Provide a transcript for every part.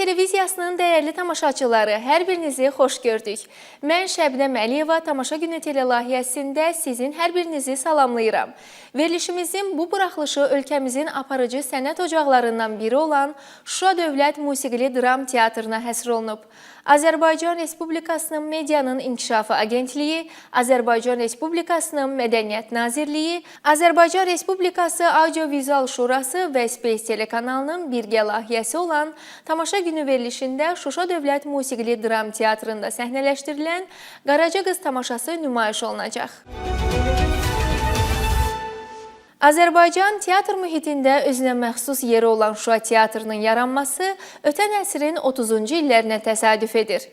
televiziyasının dəyərli tamaşaçıları, hər birinizi xoş gördük. Mən Şəbnəm Əliyeva Tamaşa Günü telelayihəsində sizin hər birinizi salamlayıram. Verilişimizin bu buraxılışı ölkəmizin aparıcı sənət ocaqlarından biri olan Şuşa Dövlət Musiqili Dram Teatrına həsr olunub. Azərbaycan Respublikasının Medianın İnkişafı Agentliyi, Azərbaycan Respublikasının Mədəniyyət Nazirliyi, Azərbaycan Respublikası Audio-Vizual Şurası və Space telekanalının birgə layihəsi olan Tamaşa Günü verilişində Şuşa Dövlət Musiqili Dram Teatrında səhnələşdirilən Qaraca Qız tamaşası nümayiş olunacaq. Azərbaycan teatr mühitində özünə məxsus yeri olan Şuşa Teatrının yaranması ötən əsrin 30-cu illərinə təsadüf edir.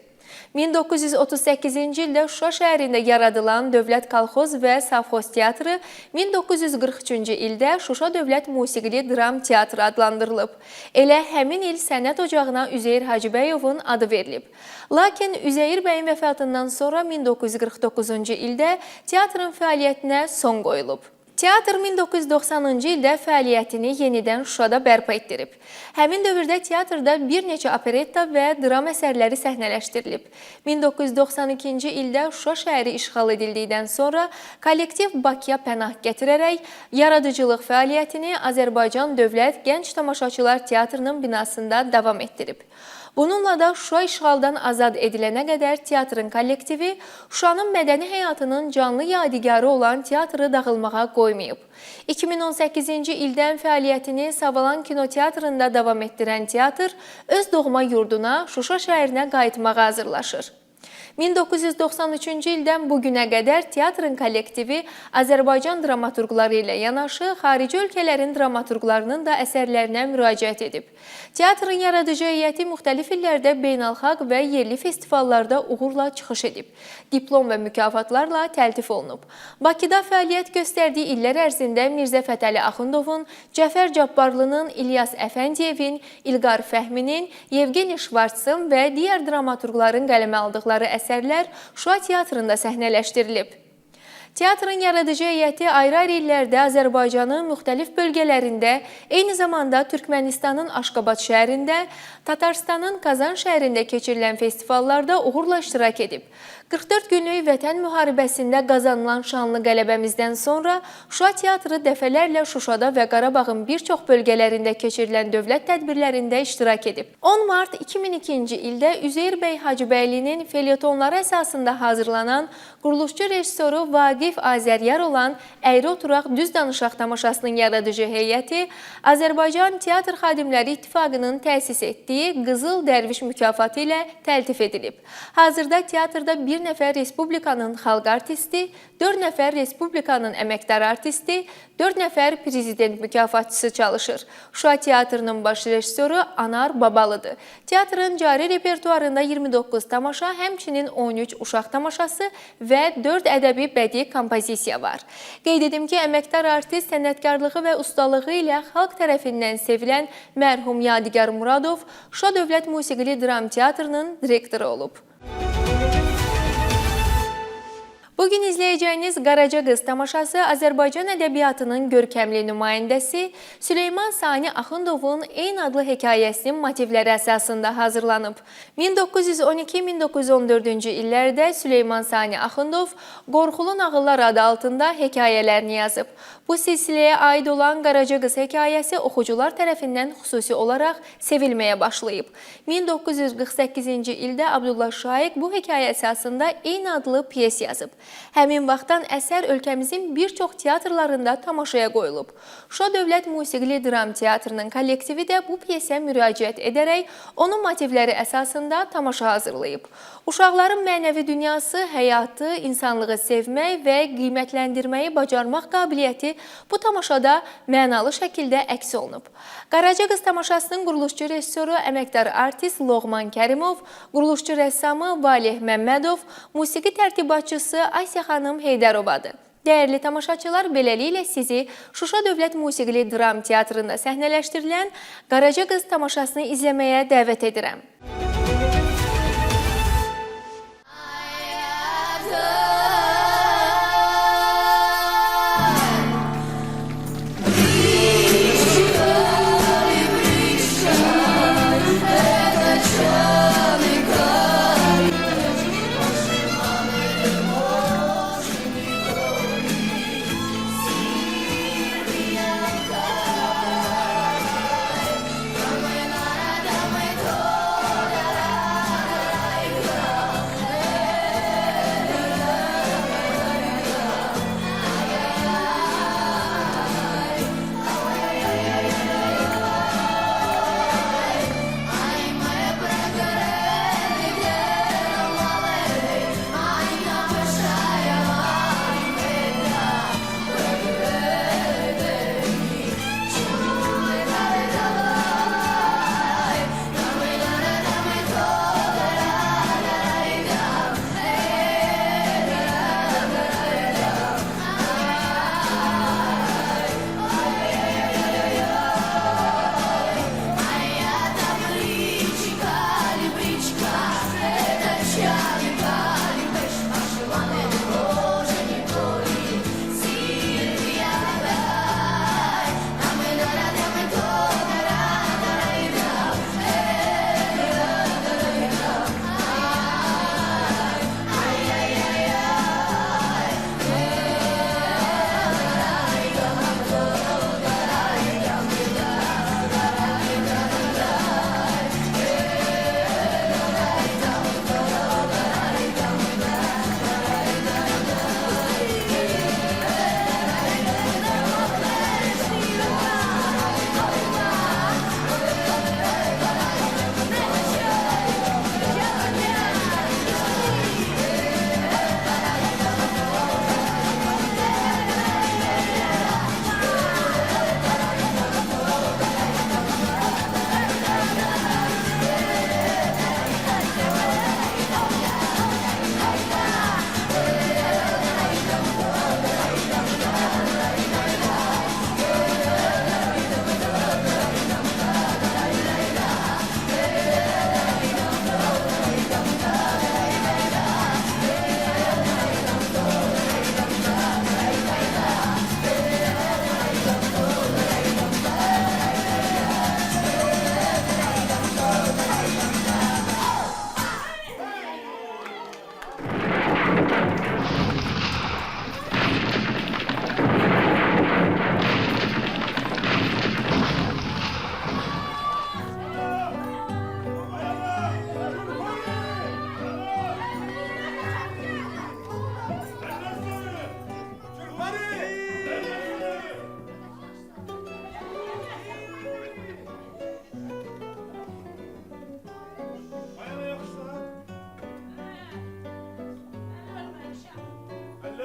1938-ci ildə Şuşa şəhərində yaradılan Dövlət Kolxoz və Savxoz Teatrı 1943-cü ildə Şuşa Dövlət Musiqili Dram Teatrı adlandırılıb. Elə həmin il sənət ocağına Üzeyir Hacıbəyovun adı verilib. Lakin Üzeyir bəyin vəfatından sonra 1949-cu ildə teatrın fəaliyyətinə son qoyulub. Teatr 1990-cı ildə fəaliyyətini yenidən Şuşada bərpa etdirib. Həmin dövrdə teatrda bir neçə operetta və dram əsərləri səhnələşdirilib. 1992-ci ildə Şuşa şəhəri işğal edildikdən sonra kollektiv Bakıya pənah gətirərək yaradıcılıq fəaliyyətini Azərbaycan Dövlət Gənc Tamaşaçılar Teatrının binasında davam etdirib. Bununla da Şuşa işğaldan azad edilənə qədər teatrın kollektivi Şuşanın mədəni həyatının canlı yadigarı olan teatrı dağılmağa qoymayıb. 2018-ci ildən fəaliyyətini Savalan Kinoteatrında davam etdirən teatr öz doğma yurduna Şuşa şəhərinə qayıtmağa hazırlaşır. 1993-cü ildən bugünə qədər teatrın kollektivi Azərbaycan dramaturqları ilə yanaşı xarici ölkələrin dramaturqlarının da əsərlərinə müraciət edib. Teatrın yaradıcı heyəti müxtəlif illərdə beynəlxalq və yerli festivallarda uğurla çıxış edib. Diplom və mükafatlarla təltif olunub. Bakıda fəaliyyət göstərdiyi illər ərzində Mirzə Fətəli Axundovun, Cəfər Cabbarlının, İlyas Əfəndiyevin, İlqar Fəhminin, Yevgeni Şvartsın və digər dramaturqların qələmə aldıqları əsərlər Şuşa Teatrında səhnələşdirilib. Teatrın yaradıcı heyəti ayrı-ayrı illərdə Azərbaycanın müxtəlif bölgələrində, eyni zamanda Türkmənistanın Aşqabad şəhərində, Tatarstanın Kazan şəhərində keçirilən festivallarda uğurla iştirak edib. 44 günlük Vətən müharibəsində qazanılan şanlı qələbəmizdən sonra Şuşa Teatrı dəfələrlə Şuşada və Qarabağın bir çox bölgələrində keçirilən dövlət tədbirlərində iştirak edib. 10 mart 2002-ci ildə Üzeyir bəy Hacıbəylinin felyetonları əsasında hazırlanan quruluşçu rejissoru Vaqif Azəryar olan Əyri Oturaq Düz Danışaq tamaşasının yaradıcı heyəti Azərbaycan Teatr Xadimləri İttifaqının təsis etdiyi Qızıl Dərviş mükafatı ilə təltif edilib. Hazırda teatrda bir nəfər Respublikanın xalq artisti, 4 nəfər Respublikanın əməkdar artisti, 4 nəfər prezident mükafatçısı çalışır. Şuşa Teatrının baş rejissoru Anar Babalıdır. Teatrın cari repertuarında 29 tamaşa, həmçinin 13 uşaq tamaşası və 4 ədəbi bədii kompozisiya var. Qeyd edim ki, əməkdar artist sənətkarlığı və ustalığı ilə xalq tərəfindən sevilən mərhum Yadigar Muradov Şuşa Dövlət Musiqili Dram Teatrının direktoru olub. Bugün izləyəcəyiniz Qaraca Qız tamaşası Azərbaycan ədəbiyyatının görkəmli nümayəndəsi Süleyman Sani Axundovun eyni adlı hekayəsinin motivləri əsasında hazırlanıb. 1912-1914-cü illərdə Süleyman Sani Axundov Qorxulu Nağıllar adı altında hekayələrini yazıb. Bu silsiləyə aid olan Qaraca Qız hekayəsi oxucular tərəfindən xüsusi olaraq sevilməyə başlayıb. 1948-ci ildə Abdullah Şaiq bu hekayə əsasında eyni adlı piyes yazıb. Həmin vaxtdan əsər ölkəmizin bir çox teatrlarında tamaşaya qoyulub. Şuşa Dövlət Musiqili Dram Teatrının kollektivi də bu piyesə müraciət edərək onun motivləri əsasında tamaşa hazırlayıb. Uşaqların mənəvi dünyası, həyatı, insanlığı sevmək və qiymətləndirməyi bacarmaq qabiliyyəti bu tamaşada mənalı şəkildə əks olunub. Qaraca Qız tamaşasının quruluşçu rejissoru əməkdar artist Loğman Kərimov, quruluşçu rəssamı Valih Məmmədov, musiqi tərtibatçısı Asiya xanım Heydərovadır. Dəyərli tamaşaçılar, beləliklə sizi Şuşa Dövlət Musiqili Dram Teatrında səhnələşdirilən Qaraca Qız tamaşasını izləməyə dəvət edirəm.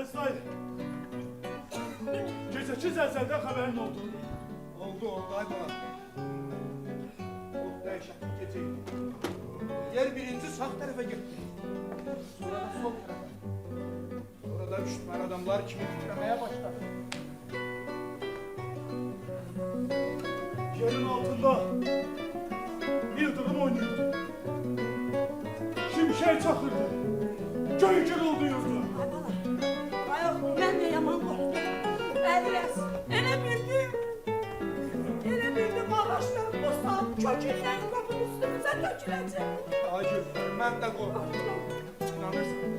Hələsay, gecəki zəlzəldən xəbərin oldu. Oldu, ay bala. Çok dəhşətli gecə idi. Yer birinci sağ tərəfə getdi. Sonra da sol tərəfə. Sonra da üşütmən adamlar kimi titrəməyə başladı. Yerin altında yıldırım oynuyordu. Şimşek çakırdı. Göy gürüldü yurdu. Ay bala, ayaq mən də yaman qorxdum. Əlləs, elə bildim. Elə bildim ağaçlar bu saat kökündən qopub üstümüzə döküləcək. Acı, mən də qorxdum. İnanırsan,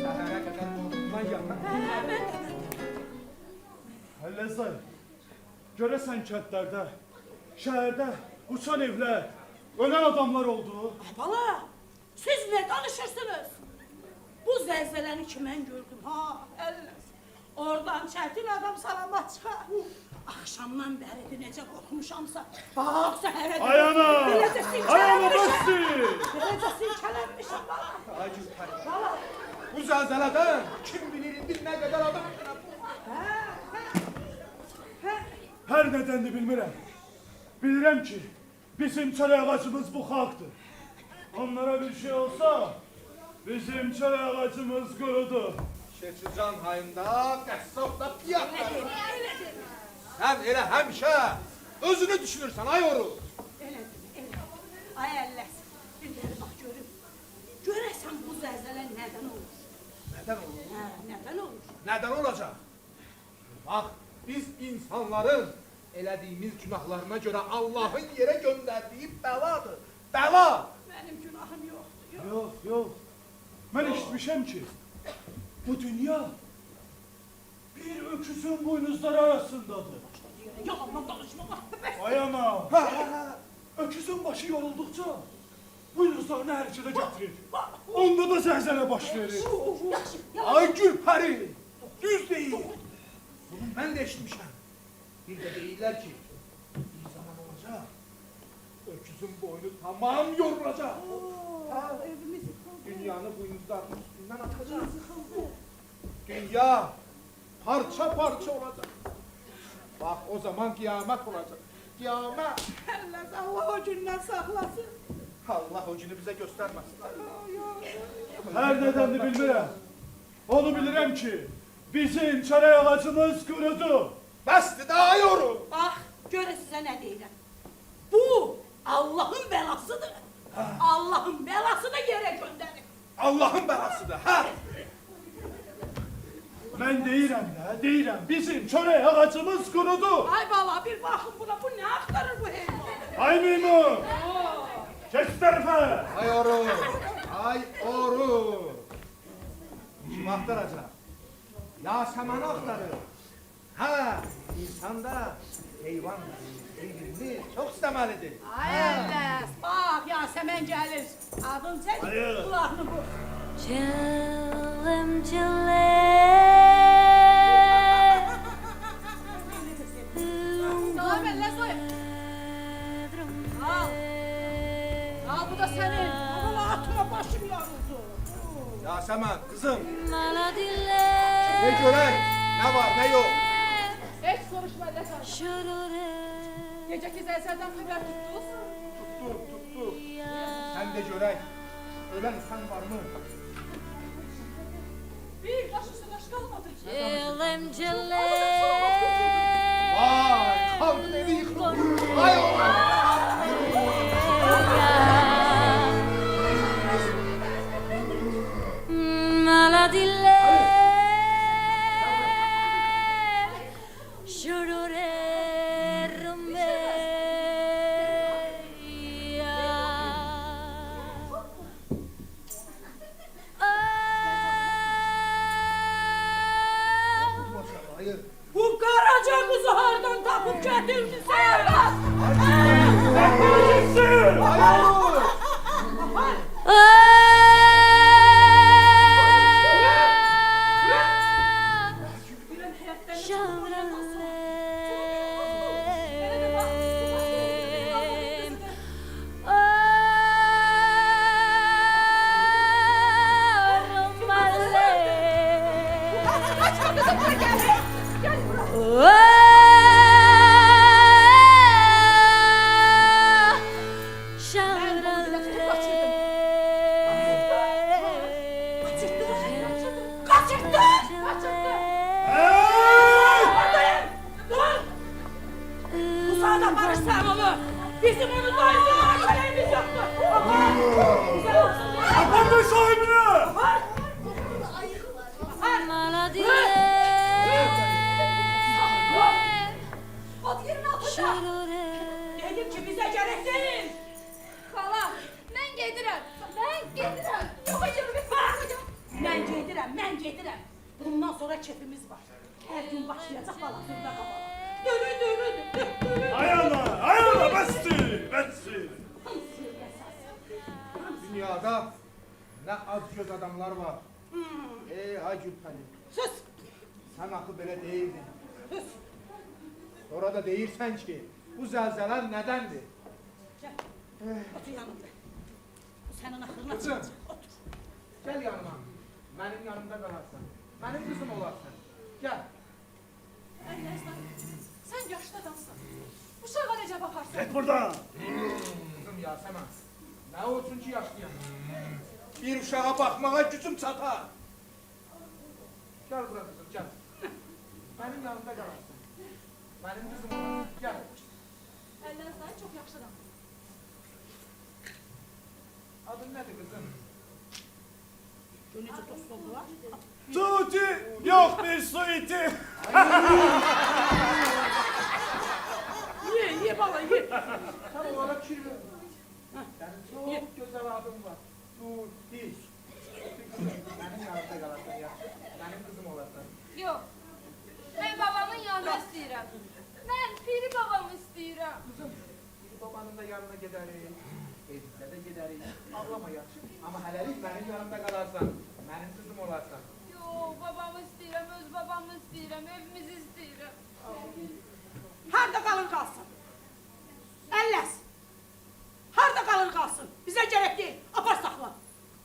səhərə qədər qorxumdan yanına. Mən də. Hələsay, görəsən kəndlərdə, şəhərdə uçan evlər, ölən adamlar oldu. Ay bala, siz nə danışırsınız? Bu zəlzələni ki mən gördüm, ha, əlləs. Oradan çətin adam salamat çıxar. Axşamdan bəridir necə qorxmuşamsa, bax səhərə Ay ana! Beləcə Ay ana silkələnmişəm. bastı! Beləcə silkələnmişəm bala. Acı, pəri. Bala, Bu zəlzələdən kim bilir indi nə qədər adam Hər nədəndir bilmirəm. Bilirəm ki, bizim çörək ağacımız bu xalqdır. Onlara bir şey olsa, bizim çörək ağacımız qurudu. Keçican hayında qəssab da piyatlar. elədir. Sən elə həmişə özünü düşünürsən, ay oru. Elədir. Ay əlləs, bir bax görüm. Görəsən bu zəlzələ nədən olur? Nədən olur? Hə, nədən olur? Nədən olacaq? Bax, biz insanların elədiyimiz günahlarına görə Allahın yerə göndərdiyi bəladır. Bəla! Mənim günahım yoxdur. Yox, yox. Mən eşitmişəm ki, bu dünya bir öküzün buynuzları arasındadır. Yalandan danışma bax. Ay ana! Öküzün başı yorulduqca buynuzlarını hərəkətə gətirir. Onda da zəlzələ baş verir. Yaxşı, Ay Gülpəri! Düz deyil. Bunu mən də eşitmişəm. Bir də deyirlər ki, bir zaman olacaq, öküzün boynu tamam yorulacaq. evimiz yıxıldı. Dünyanı buynuzlarının üstündən atacaq. Dünya parça parça olacaq. Bax, o zaman qiyamət olacaq. Qiyamət! Əlləs, Allah o gündən saxlasın. Allah o günü bizə göstərməsin. Hər nədəndir bilmirəm. Onu bilirəm ki, bizim çörək ağacımız qurudu. Bəsdir daha yoru. Bax, görə sizə nə deyirəm. Bu Allahın bəlasıdır. Allahın bəlasını yerə göndərir. Allahın bəlasıdır, hə? Mən deyirəm, bizim çörək ağacımız qurudu. Ay bala, bir baxın buna, bu nə axtarır bu heyvan? Ay meymun, geç tərəfə. Ay oru, ay oru. Kim axtaracaq? Yasemanı axtarır. Hə, insan da, heyvan da birbirini çox istəməlidir. Ay əlləs, bax Yasəmən gəlir. Adın çək, Hayır. qulağını bu. Cillem Salam əlləs, oy. Al. Al, bu da sənin. Bana atma, başım yarıldı. Yaseman, kızım, Maladille ne görək, nə var, nə yox? Heç soruşma əlləs hanım. Gecəki zəlzəldən xəbər tutdunuz? Tuttuk. Sən də görək, ölən insan varmı? Bir başısı baş qalmadı. Cillem Vay, xalqın evi yıxılır. Ay oğlan. Maladille Şurure Hayır. Bu Sana da barışsan olur. Bizim onu doyurduğuna görevimiz yoktur. Apar. Güzel olsun diye. Apartman sahibine! Apar. Mala diller Ot yerin altında. Şurure Dedim ki bize gerek değil. Xala, mən gedirəm. Mən gedirəm. Yox hocam, Bak. Ben gedirəm. Bundan sonra kefimiz var. Her gün başlayacak balasında kapalı. Dürü. Ayağına, bestir. Dünyada ne az göz adamlar var. Ey ay Gülpəli, Sus. sen akıl belə değildin. Sus. Sonra da deyirsən ki, bu zəlzələ nədəndir? Gel. Otur yanımda. Bu senin aklına Kızım. çıkacak. Otur. Gel yanıma, benim yanımda qalarsan. Benim kızım olarsan. Gel. sən yaşlı adamsan. Uşağa necə baxarsan? Git buradan. Kızım Yasemin, ne olsun ki yaşlıyam? Bir uşağa bakmağa gücüm çatar. Gel buraya kızım, gel. Benim yanımda qalarsan. Benim kızım olarsan. Gel. Əlləz dayı çox yaxşı adam. Adın nedir kızım? Gönücü dost oldular. Tuti, yok bir su iti. Ye baba ye. Sen oğlana fikir ver. Senin çok güzel adın var. Dur, diş. Benim yanımda qalarsan yaxşı. Benim kızım olarsan. Yox. Mən babamın yanına istəyirəm. Mən piri babamı istəyirəm. Kızım, bir babanın da yanına gedərik. Evdə də gedərik. Ağlama yaxşı. Amma hələlik benim yanımda qalarsan. Benim kızım olarsan. Yox, babamı istəyirəm, öz babamı istəyirəm, evimizi istəyirəm. Harda kalır kalsın. Əlləz. Harda kalır kalsın. Bize gerek değil. Apar sakla.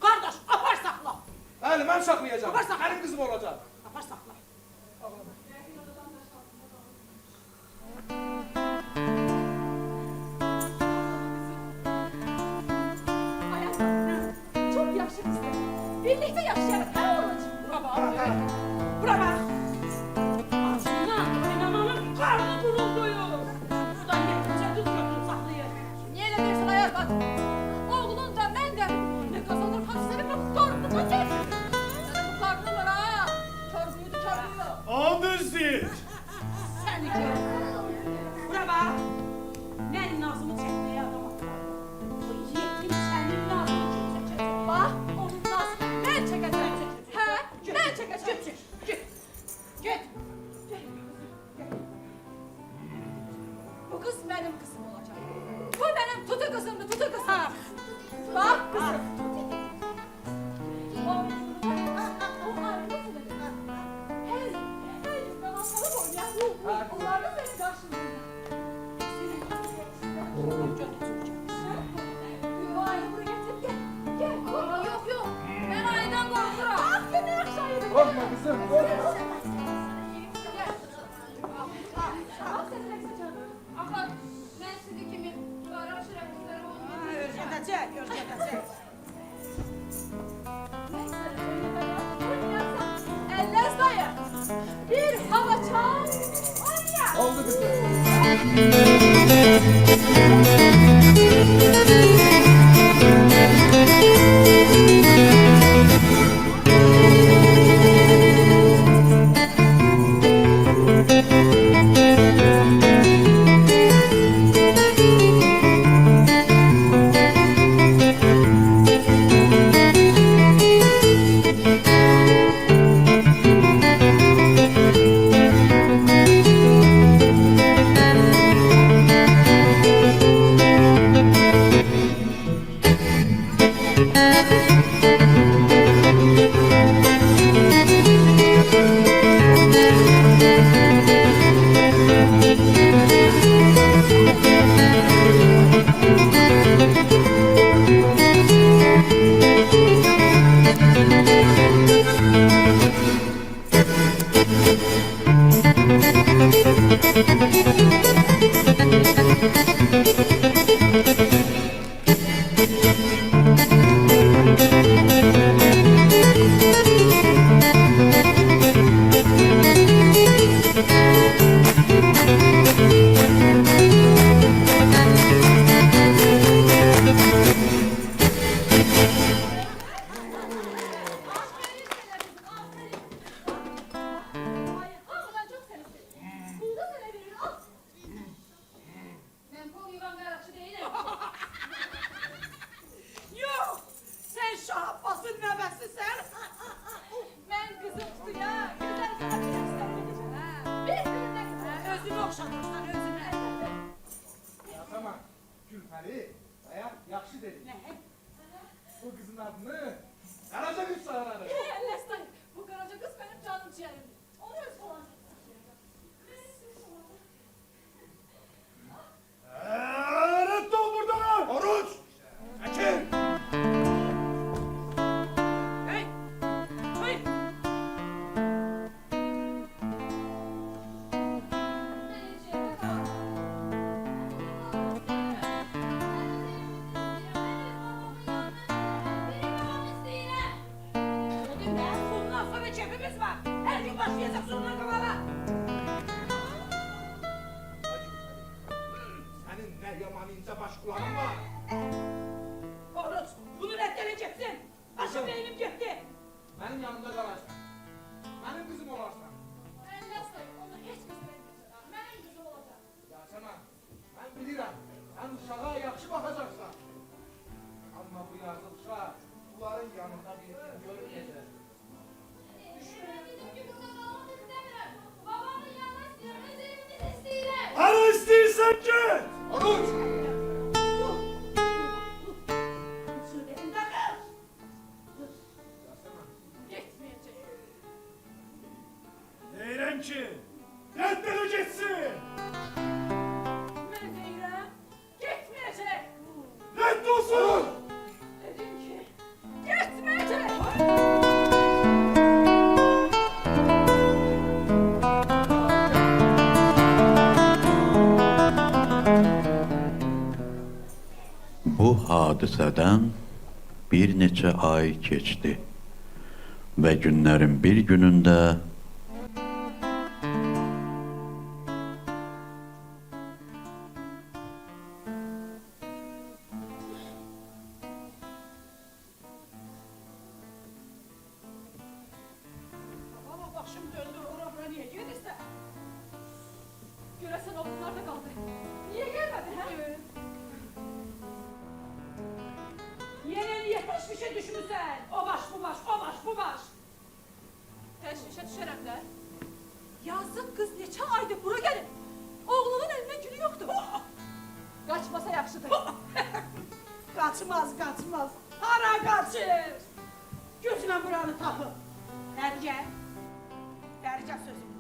Kardeş apar sakla. Bəli, mən saxlayacağam. Aparsan. Benim kızım olacaq. Apar sakla. Ağlama. Ayaqlar, çox yaxşı qızdır. Birlikdə yaşayarıq, hə oğlum? Bura bak. Bura bak. Ağzından oynananın karnı vurulduyor. Sudan getirince tuz götürüp saklayır. Niyə elə deyirsən ayaq qat? Oğlun da mən də nə qazanır hapsları bu torunu kaçır. Sənin bu karnın var ha. Çorbuydu çorbuyu. Andırsit. Seni gör. Bura bak. Ben nazımı çekmeye adam atmadım. O yetim senin nazını kim çekecek? Bax, onun nazını mən çəkəcəm. Hə, mən çəkəcəm. Git. Git. Bu qız mənim qızım olacaq. Bu mənim tutu qızımdır, tutu qızım. Bax, qızım. O ayrı Hər yüzdən aslanıb oynayan onlar da sənin qarşında. Yo, ayı bura gətir, gəl. Yox, mən ayıdan qorxuram. Aferin, nə yaxşı ayıdır. Korkma kızım, korkma. Axı, mən sizi kimi qara şirəkçilərə olmayacaq. Öyrədəcək, öyrədəcək. Əlləz dayı, bir hava çal, oynayaq. Oldu kızım. Ne yaman ince baş kulağın var. Oruç, bunu reddedeceksin. Başım beynim gitti. Benim yanımda kalarsan. Benim kızım olarsan. Əlləsək, onu heç kəs verməyəcək. Mənim qızım olacaq. Yasemen, ben bilirəm. Sen uşağa yaxşı bakacaksan. Ama bu yazık uşaq bunların yanında bir gün görmeyecek. Bizim ki burada qalmaq istəmirəm. Babamın yanına istəyirəm, öz evimizi istəyirəm. Hara istiyorsan git. Oruç! Söyleyin de kız. Yasemen, Getməyəcək. Deyirəm ki, reddedeceksin. Mən deyirəm, getməyəcək. Redd olsun. Dedim ki, getməyəcək. Bu hadisədən bir neçə ay keçdi və günlərin bir günündə Ama başım döndü, ora niye gelirse. Görəsən oğlum harda qaldı? Niyə gəlmədi, hə? Yine niye teşvişe düşmüşsen? O baş, bu baş, o baş, bu baş. Təşvişə düşərəm də. Yazıq qız neçə aydır bura gəlib. Oğlunun əlindən günü yoxdur. Qaçmasa yaxşıdır. Kaçmaz, kaçmaz. Hara kaçır? Gözüne buranı tapın. Erge. Erge sözüm.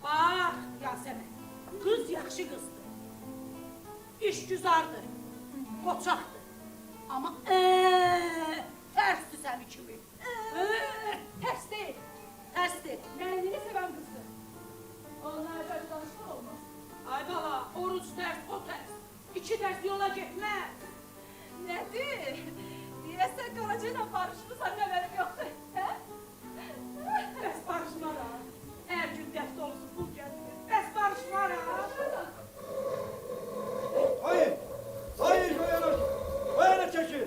Bak Yasemin, kız yaxşı kızdı. İşgüzardı, qoçaqdı. Ama tersdi seni kimi. Tərs deyil. Tersdi. Mənliyini sevən qızdır. Onlara görə danışmaq olmaz. Ay bala, oruç ters, o ters. İki ters yola gitmez. Nədir? Deyəsən Qaraca ilə barışmısan, nəbərim yoxdur, hə? Bəs barışmara. Her gün dəft dolusu pul gəlir. Bəs barışmara. Hayır. Hayır koyana. Koyana çekil.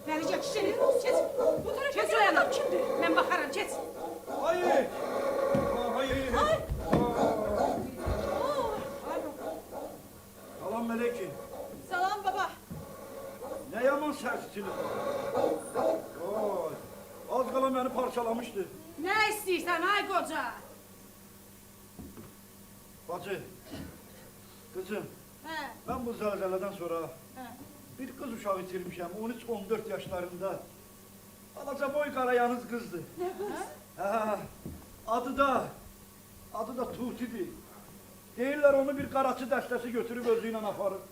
Verecek kişinin. Geç. Bu tarafa geç o yana. Kimdir? Ben bakarım, geç. Hayır. Hayır. Ay. Salam Meleki. Salam baba. Ne yaman sertçilik. Oy. Az kala beni parçalamıştı. Ne istiyorsan ay koca? Bacı. Kızım. He. Ben bu zelzeleden sonra He. bir kız uşağı itirmişim. 13-14 yaşlarında. Alaca boy karayanız kızdı. Ne kız? Ha, adı da Tuti'di. Deyirlər onu bir qaraçı dəstəsi götürüb özü ilə aparıb.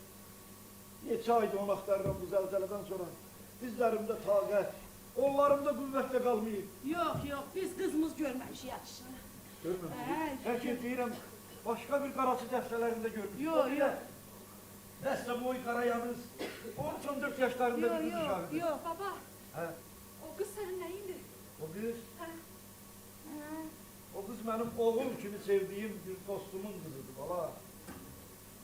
Neçə aydır onu axtarıram bu zəlzələdən sonra. Dizlərimdə taqət, qollarımda qüvvətlə qalmayıb. Yok yok, biz kızımız görmemiş yaxşı. Görmürəm. Hə, Bəlkə deyirəm, başqa bir qaraçı dəstələrində görmüş. Yok yok. Dəstə boy qarayanız, 13-14 yaşlarında bir kız uşağıdır. Yok. Baba, Hə, o qız sənin nəyindir? o qız, Hə? o qız mənim oğul kimi sevdiyim bir dostumun qızıdır bala.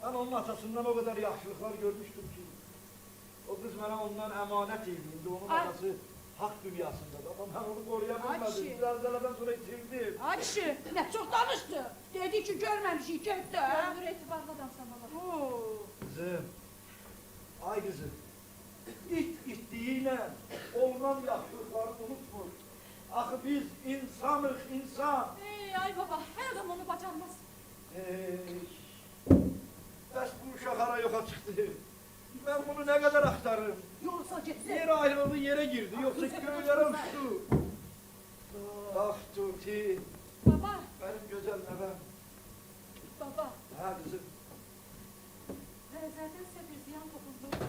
Ben onun atasından o kadar yaxşılıklar görmüştüm ki. O kız bana ondan emanet edildi. Onun Ay. atası hak dünyasında. Ama ben onu Ay koruyabilmedim. şey. Zelzeleden sonra itildim. Ayşe, ne çok danıştı. Dedi ki görmemiş iki hafta. Ömür etibarlı adamsan baba. Oo. Kızım. Ay kızım. İt ittiğiyle olunan yaxşılıkları unutmuş. Axı biz insanız, insan. Ey ay baba, her adam onu bacarmaz. Bəs bu uşaq hara yoxa çıxdı. Ben bunu ne kadar aktarırım? Yoksa gitsin. Yer ayrıldı, yere girdi. Yoksa göğlere uçtu. Ah Tuti, Baba, benim güzel nevem. baba. Ha kızım, Zaten size bir ziyan topluldu.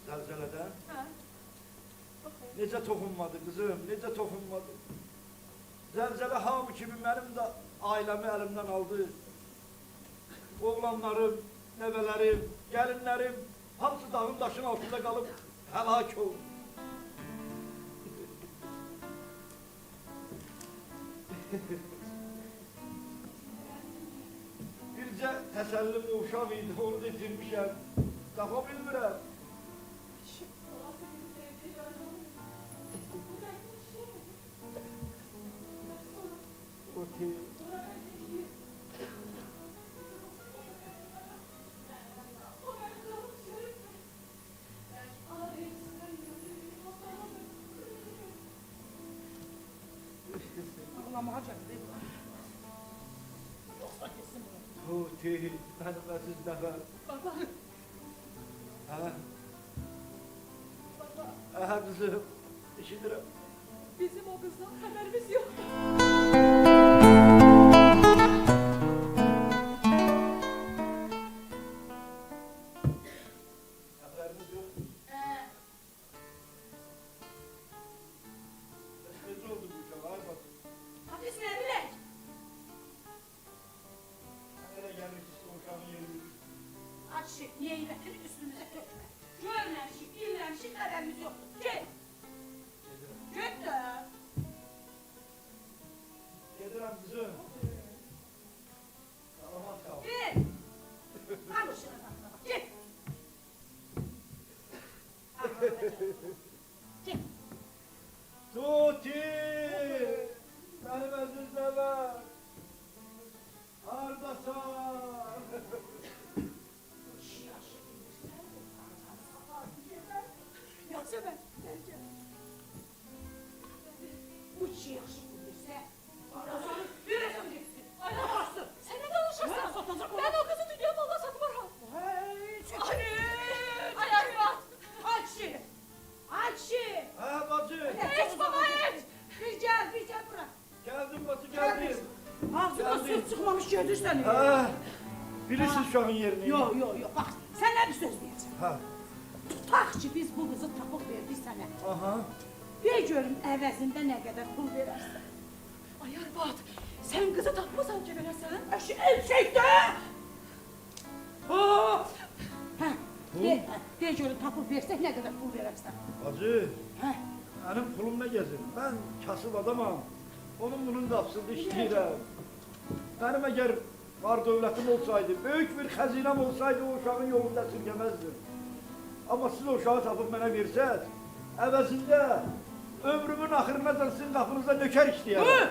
zelzeleden. Ha? Necə toxunmadı kızım, necə toxunmadı. Zelzele hamı kimi benim de ailemi elimden aldı. Oğlanlarım, nevələrim, gəlinlərim, hamısı dağın daşın altında kalıp helak oldu. Bir Bircə təsəllim o uşaq idi, onu da itirmişəm. Tapa bilmirəm. Okey. Ağlamağa gəldi. Yoxsa kesin bu. Okey. Mənim əziz nəfər. Baba, Hə? baba, Hə qızım. Eşidirəm. bizim o kızdan haberimiz yok. Haberiniz yok. Necə oldu bu uşaq? Ay bak. Ha biz ne bilek? Nereye gelmiş işte o uşağın yeri. Açık, neybetin üstümüze dökme. Görmemişik, bilmemişik, haberimiz yoktu. Gel. Gel de. Gedirəm qızım. Salamat qal. Gel. Al ışığına bakma bak. Gel. Gel. Tuti! Benim əziz nəvər! Hardasan? Yasemin, gel gel. Bu çiğ yaxşı bilirsə, arasını verəcəksin. Ayağına bastır. Sen ne danışırsın? Satacaq Ben o kızı dünya malına satmıram. Hey, çek. Ay Arvat. Ayşe. Ayşe. Hə bacı! Hiç baba hiç. Bir gel bura. Gəldim bacı gəldim. Ağzına söz çıxmamış gedirsən. Hə, bilirsiniz uşağın yerini? Yok. Bak, sen ne bir söz diyeceksin. Hə, Tutaq ki biz bu kızı tapıp verdik sana. aha. Bir görüm əvəzində nə qədər pul verərsən. Ay Arvat. Sen kızı tapmasan ki veresen. Əşi elçəkdə! Hə, bir görüm tapıp versək nə qədər pul verərsən. Bacı, Hə, benim pulum ne gezir? Ben kasıb adamam. Onun bunun da hapsında işləyirəm. Benim eğer var dövlətim olsaydı, büyük bir xəzinəm olsaydı o uşağın yolunda sürgəməzdim. Ama siz o uşağı tapıp mənə versəz, əvəzində ömrümün axırına da sizin qapınıza nökər işləyərəm.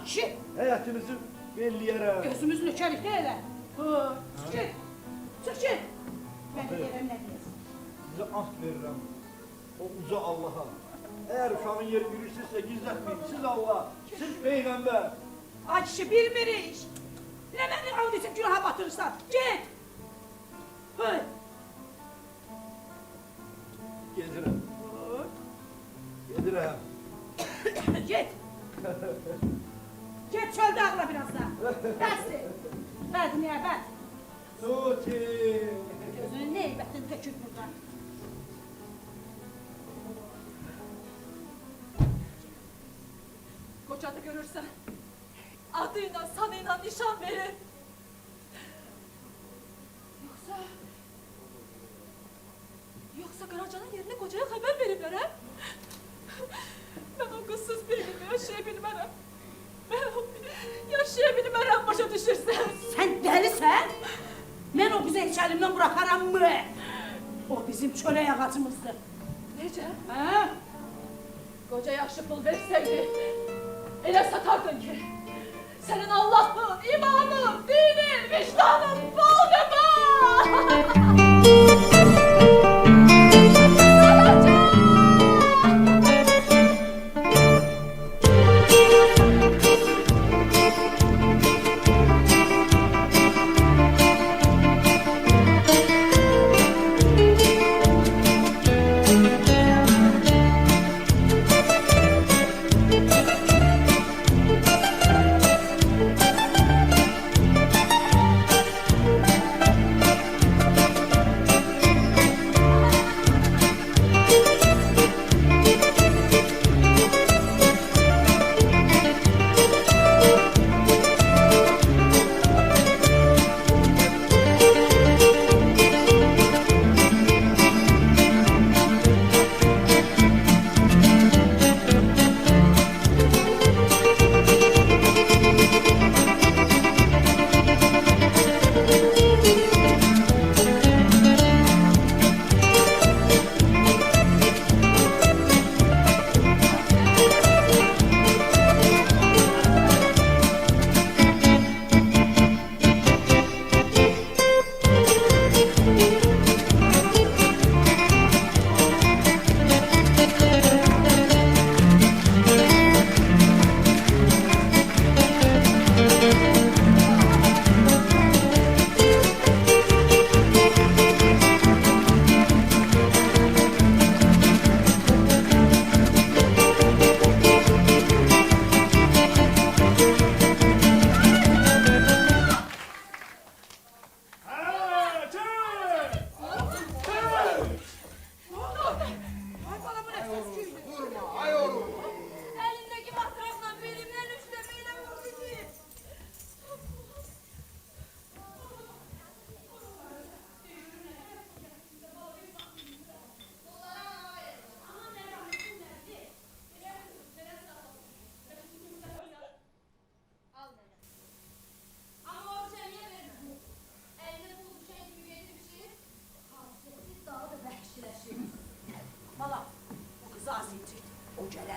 Əşi, Həyətinizi belləyərəm. gözümüz nökərlikdə elə. Çık git. Mən de yerəm nə deyəsin. Size ant verirəm. O uca Allah'a. Eğer uşağın yeri bilirsizsə gizlətməyin. Siz Allah, siz Peyğəmbər. Ay kişi bilmirik. Nə məni avd edib günaha batırırsan. Git. Hıy. Gedirəm. Gedirəm. Git. Git çölde ağla biraz da. Bəsdir. Bəd niyə bəd? Tuti. Gözünün neybətin tökür burada. Kocanı görürsen adıyla sanıyla nişan verir. Yoksa Karacan'ın yerini kocaya haber verirler ha? Ben o kızsız bir günü yaşayabilmem. Ben yaşayabilmem başa düşürsen. Sen delisən? Mən o qızı heç əlimdən bırakaram mı? O bizim çörək ağacımızdır. Nece? Ha? Koca yaxşı pul verseydi ele satardın ki. Senin Allah'ın, imanın, dinin, vicdanın bol ve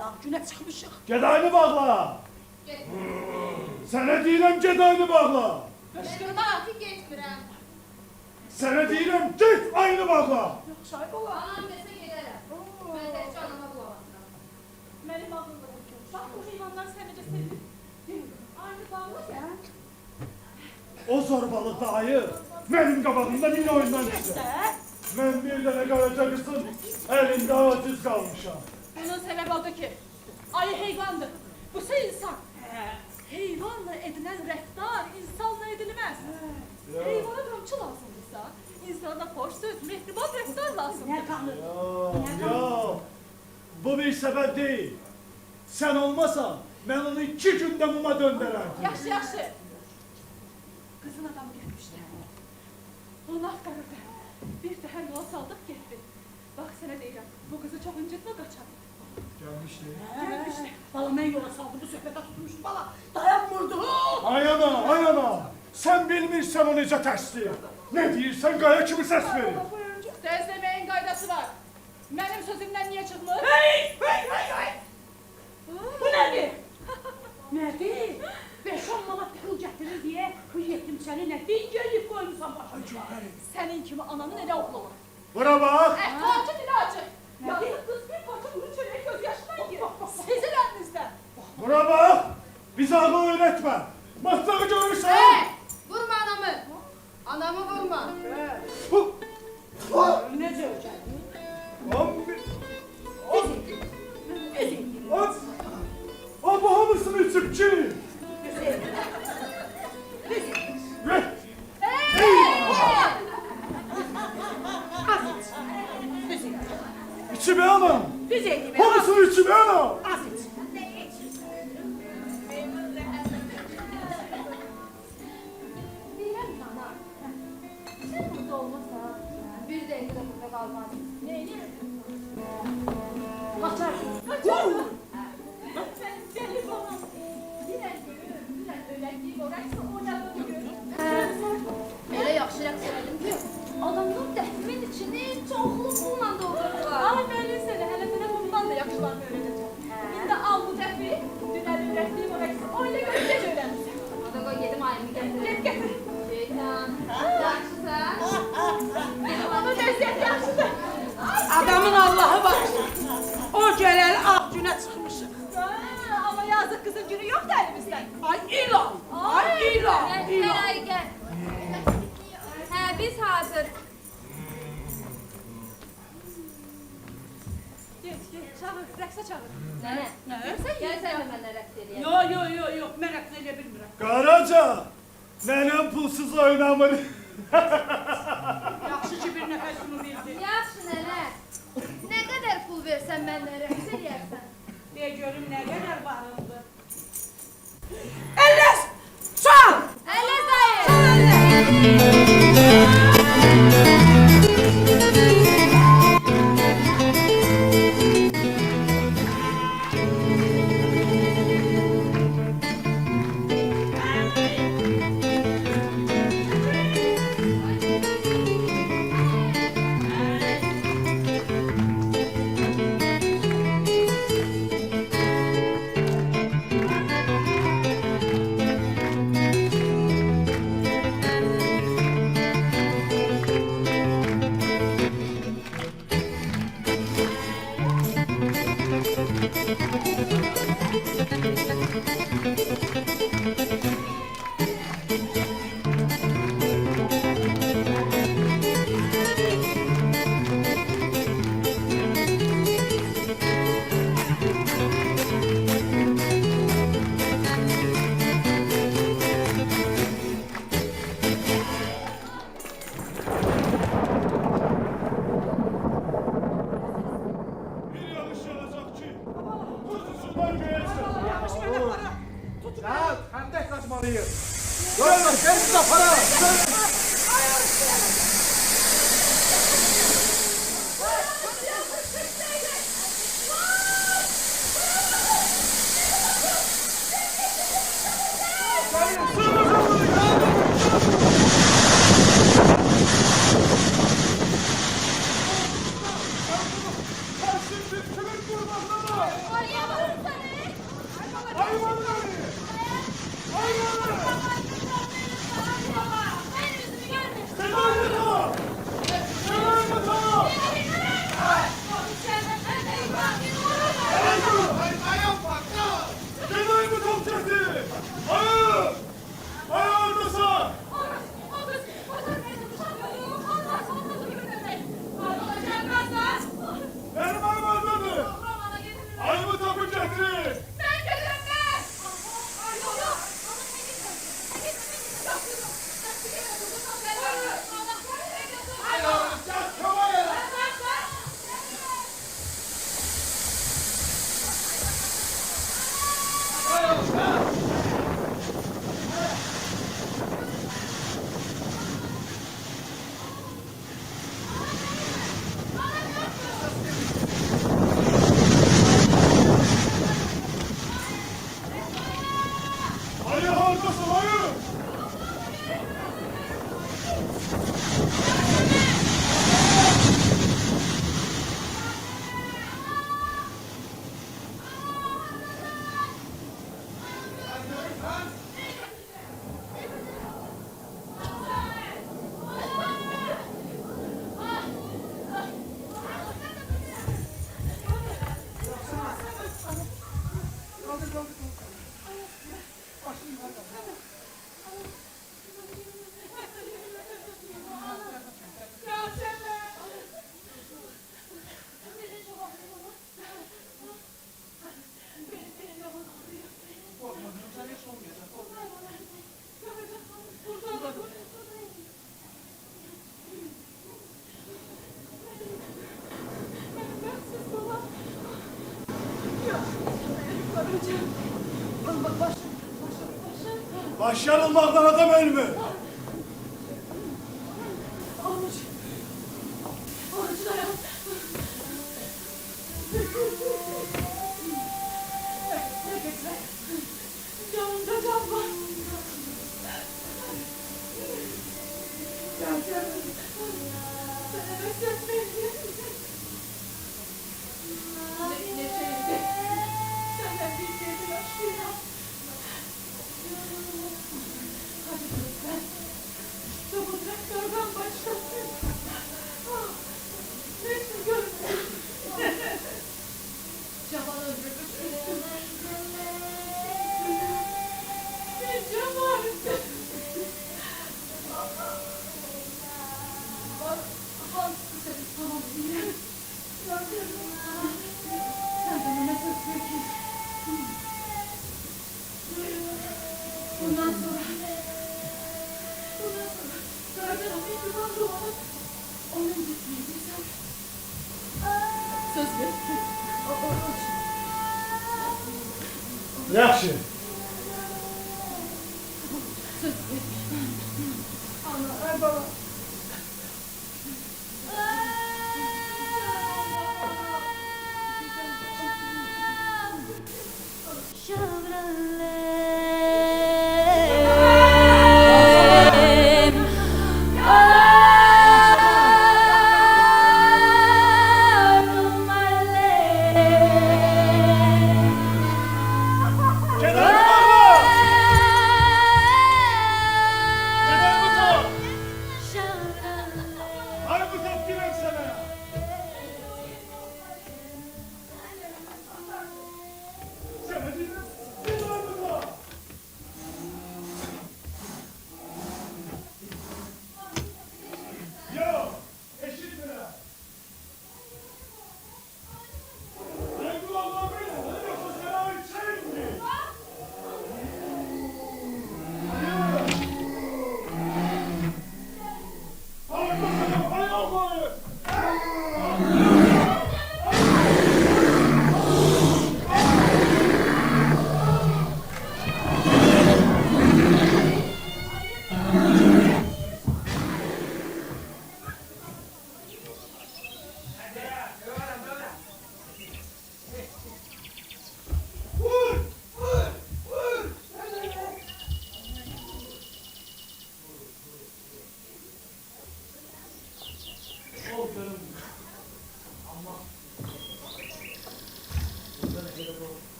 Ağ günə çıxmışıq. Gedayını bağla. Sənə deyirəm gedayını bağla. Qışqırma. Getmirəm. Sənə deyirəm get ayını bağla. Yaxşı ay bala. Anam desə gedərəm. Mən təkcə anama qulaq Mənim ağlım ki. Bax bu heyvanlar səni necə sevir. Aynı bağlı ya. O zorbalı dayı benim qabağımda min oyundan çıxdı. Mən bir dənə qaraca qızın əlində aciz qalmışam. Bunun səbəbi odur ki, ayı heyvandır. Bu insan. Heyvanla edilen rəftar insanla edilmez. Heyvana qamçı lazımdırsa, insana xoş söz, mehriban rəftar lazımdır. Nə qanır? Yok, bu bir sebep değil. Sen olmasan ben onu 2 günde muma döndürərdim. Yaxşı, yaxşı. Qızın adamı getmişdi. Onu axtarırdı. Bir təhər yola saldıq getdi. Bax sənə deyirəm, bu qızı çox incitmə qaçar. Gelmişti. Gəlmişdi. Bala mən yola saldım bu söhbətə tutmuşum bala. Dayanmırdı. Ayana, sen bilmirsən o necə tərsdir. Ne deyirsən qaya kimi səs verir. Söz deməyin qaydası var. Mənim sözümdən niyə çıxmır? Hey! Bu nədir? Nədir? 5-10 manat pul gətirir deyə bu yetimçəni nə dingəlib qoymusan başına? Sənin kimi ananın elə oğlu olur. Bura bak. Əhvalcı dili açıq. Yazıq qız bir parça ürün çörəyi göz yaşından yer. Sizin əlinizdən. Bura bak. Bize ağıl öğretme. Matlağı görürsen. Vurma anamı. Anamı vurma. Necə öcədi? Bu hamısını içip ki. Ve içime anam. Biz eydim. Hamısını içime anam. Az iç. Bilmem sana. Sen burada olmasa bir de evde burada kalmaz. Neyini? Qaçar. Sen deli bana. Dilen görür, dilen öğrendiği oraysa orada görür. Elə yaxşı rəqs elədim ki, adamlar dəhmin içini çoxlu pulla doldurdular. Ay verin seni, hele sana bundan da yakışlarını öğreneceğim. İndi al bu dəfi, dünən öğrendiğim oraysa öyle göreceğiz öğrenmişsin. Hadi qoy gedim ayımı gətirim. Get getir. Şeytan, yaxşısan? Onun vəziyyət yaxşıdır. Adamın Allahı var. O gələn ağ günə çıxmışıq. Ama yazık kızın günü yok da elimizden. Ay ilan. Ay ilan. İlan. Ay gəl. Hə, biz hazır. Get, çağır, rəqsə çağır. Nənə, gəl sən də mənlə rəqs eləyək. Yo, mən rəqs eləyə bilmirəm. Karaca. Nenem pulsuz oynamır. Yaxşı ki bir nəfər şunu bildi. Yaxşı nənə. Nə qədər pul versən mənlə rəqs eləyərsən? De görüm nə qədər varındı. Əlləs! Çal! Əli dayı. Bir yağış yağacak ki. Kuzusundan göğersin. Yağış mənə para. Tutun. Ya həndək qaçmalıyıq. Görmür, gel size para. Sen şimdi kimin kurbanına mı? Oraya bak. Baş yarılmaktan adam ölmür. Oruç. Oruç dayan. Bekle. Canımda can var. Gel gel. Sen nefes etmeyin. Ne şeydi? Senden bir kere yaşlıyım. Hadi lütfen. Bu traktörden başlasın. Neyse görün. Cavan öldürmüş beni. Bir Cemal. Bak, tamam diye. Sen de ne söz ki? Bundan sonra Serdar'a bir duman doğanıp onun gitmeyeceğim. Söz ver. Yaxşı. Söz ver. Ana, baba. Kenar bağla. Kenar mı top? Hay bu top girek sana. Sana dinle. Kenar mı top? Yo, eşittir ha. Ben bu Allah'ım benim. Hadi yoksa sana içerim ki.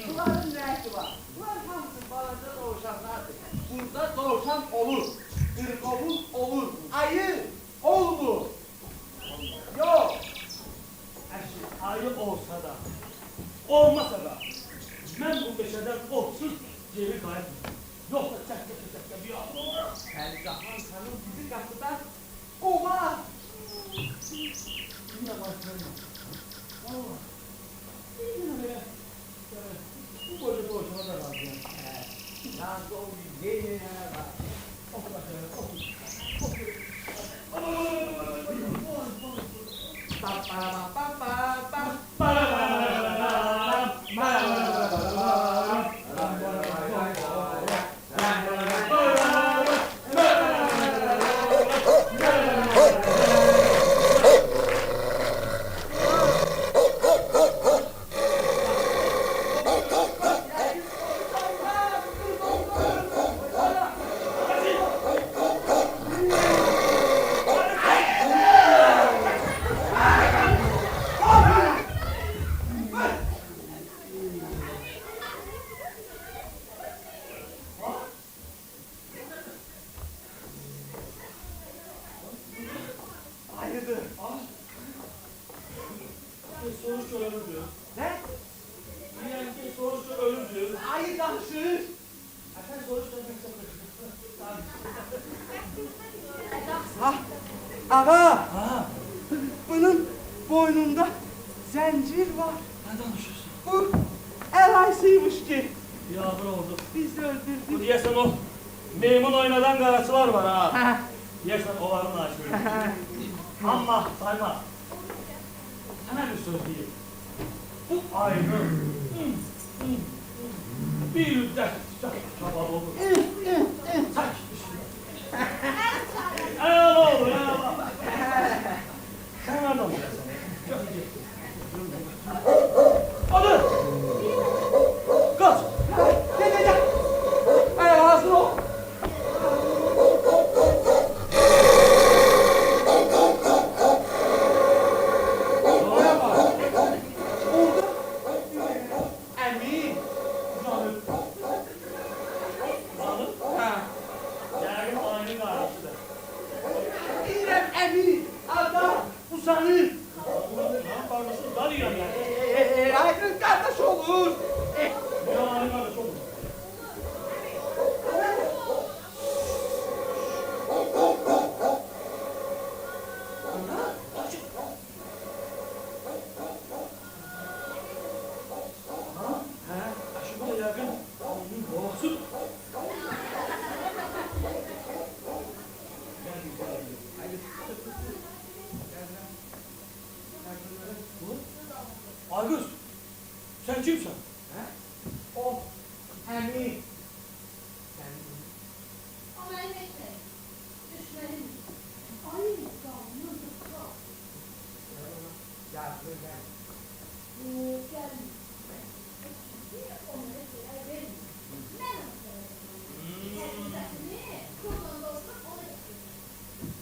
Bunların nəsi var? Bunlar hamısı balaca doğuşanlardır. Burada doğuşan olur. Qırqovul olur. Ayı olmur. Yok. Ayı olsa da, olmasa da, ben bu beşeden olsuz geri kaybım. Yoksa çəkə bir adam olur. Pəricahan xanım bizi qapıdan qovar. Yine başlayalım. Valla. Yine böyle, bu boyda doğuşana da razıyım. Razı ol, yeğenine bak. Oku bakayım, oku. Ayıdır. Sonuç ölür diyor. Ne? Yani sonuç ölür diyor. Ayı danışır. Sen sonuç ölmek Ha, ağa. Ha, Bunun boynunda zencir var. ne danışıyorsun? Bu el ayısıymış ki. Ya bro oldu. Biz de öldürdük. Bu diyesen o meymun oynadan karasılar var ha. Ha. Diyesen oların aşırı. Ama sayma. Sana bir söz diyeyim. Bu ayrı. bir müddet kebap olur. Tak. Eyvallah olur, eyvallah. Sen nereden bulacaksın? Hadi! Kaç! Gel. Ay hazır ol. Oraya bak. Orada. Emin. Uzanır. Uzanır. Ha. Yarın aynı karşıda. İrem emin. Adam uzanır. Lan kardeşim, dar yiyorum yani. Aydın kardeş olur. Ya aynı kardeş olur. Aşıkla yakın. Babası. Aygüz, sen kimsin? Oh. Emin. Ama elbette. Düşmenim. Ay canım. Gel gel. Gelin. Onlara şeyler verin. Ben kendisini kurban dostum ona yapıyorum.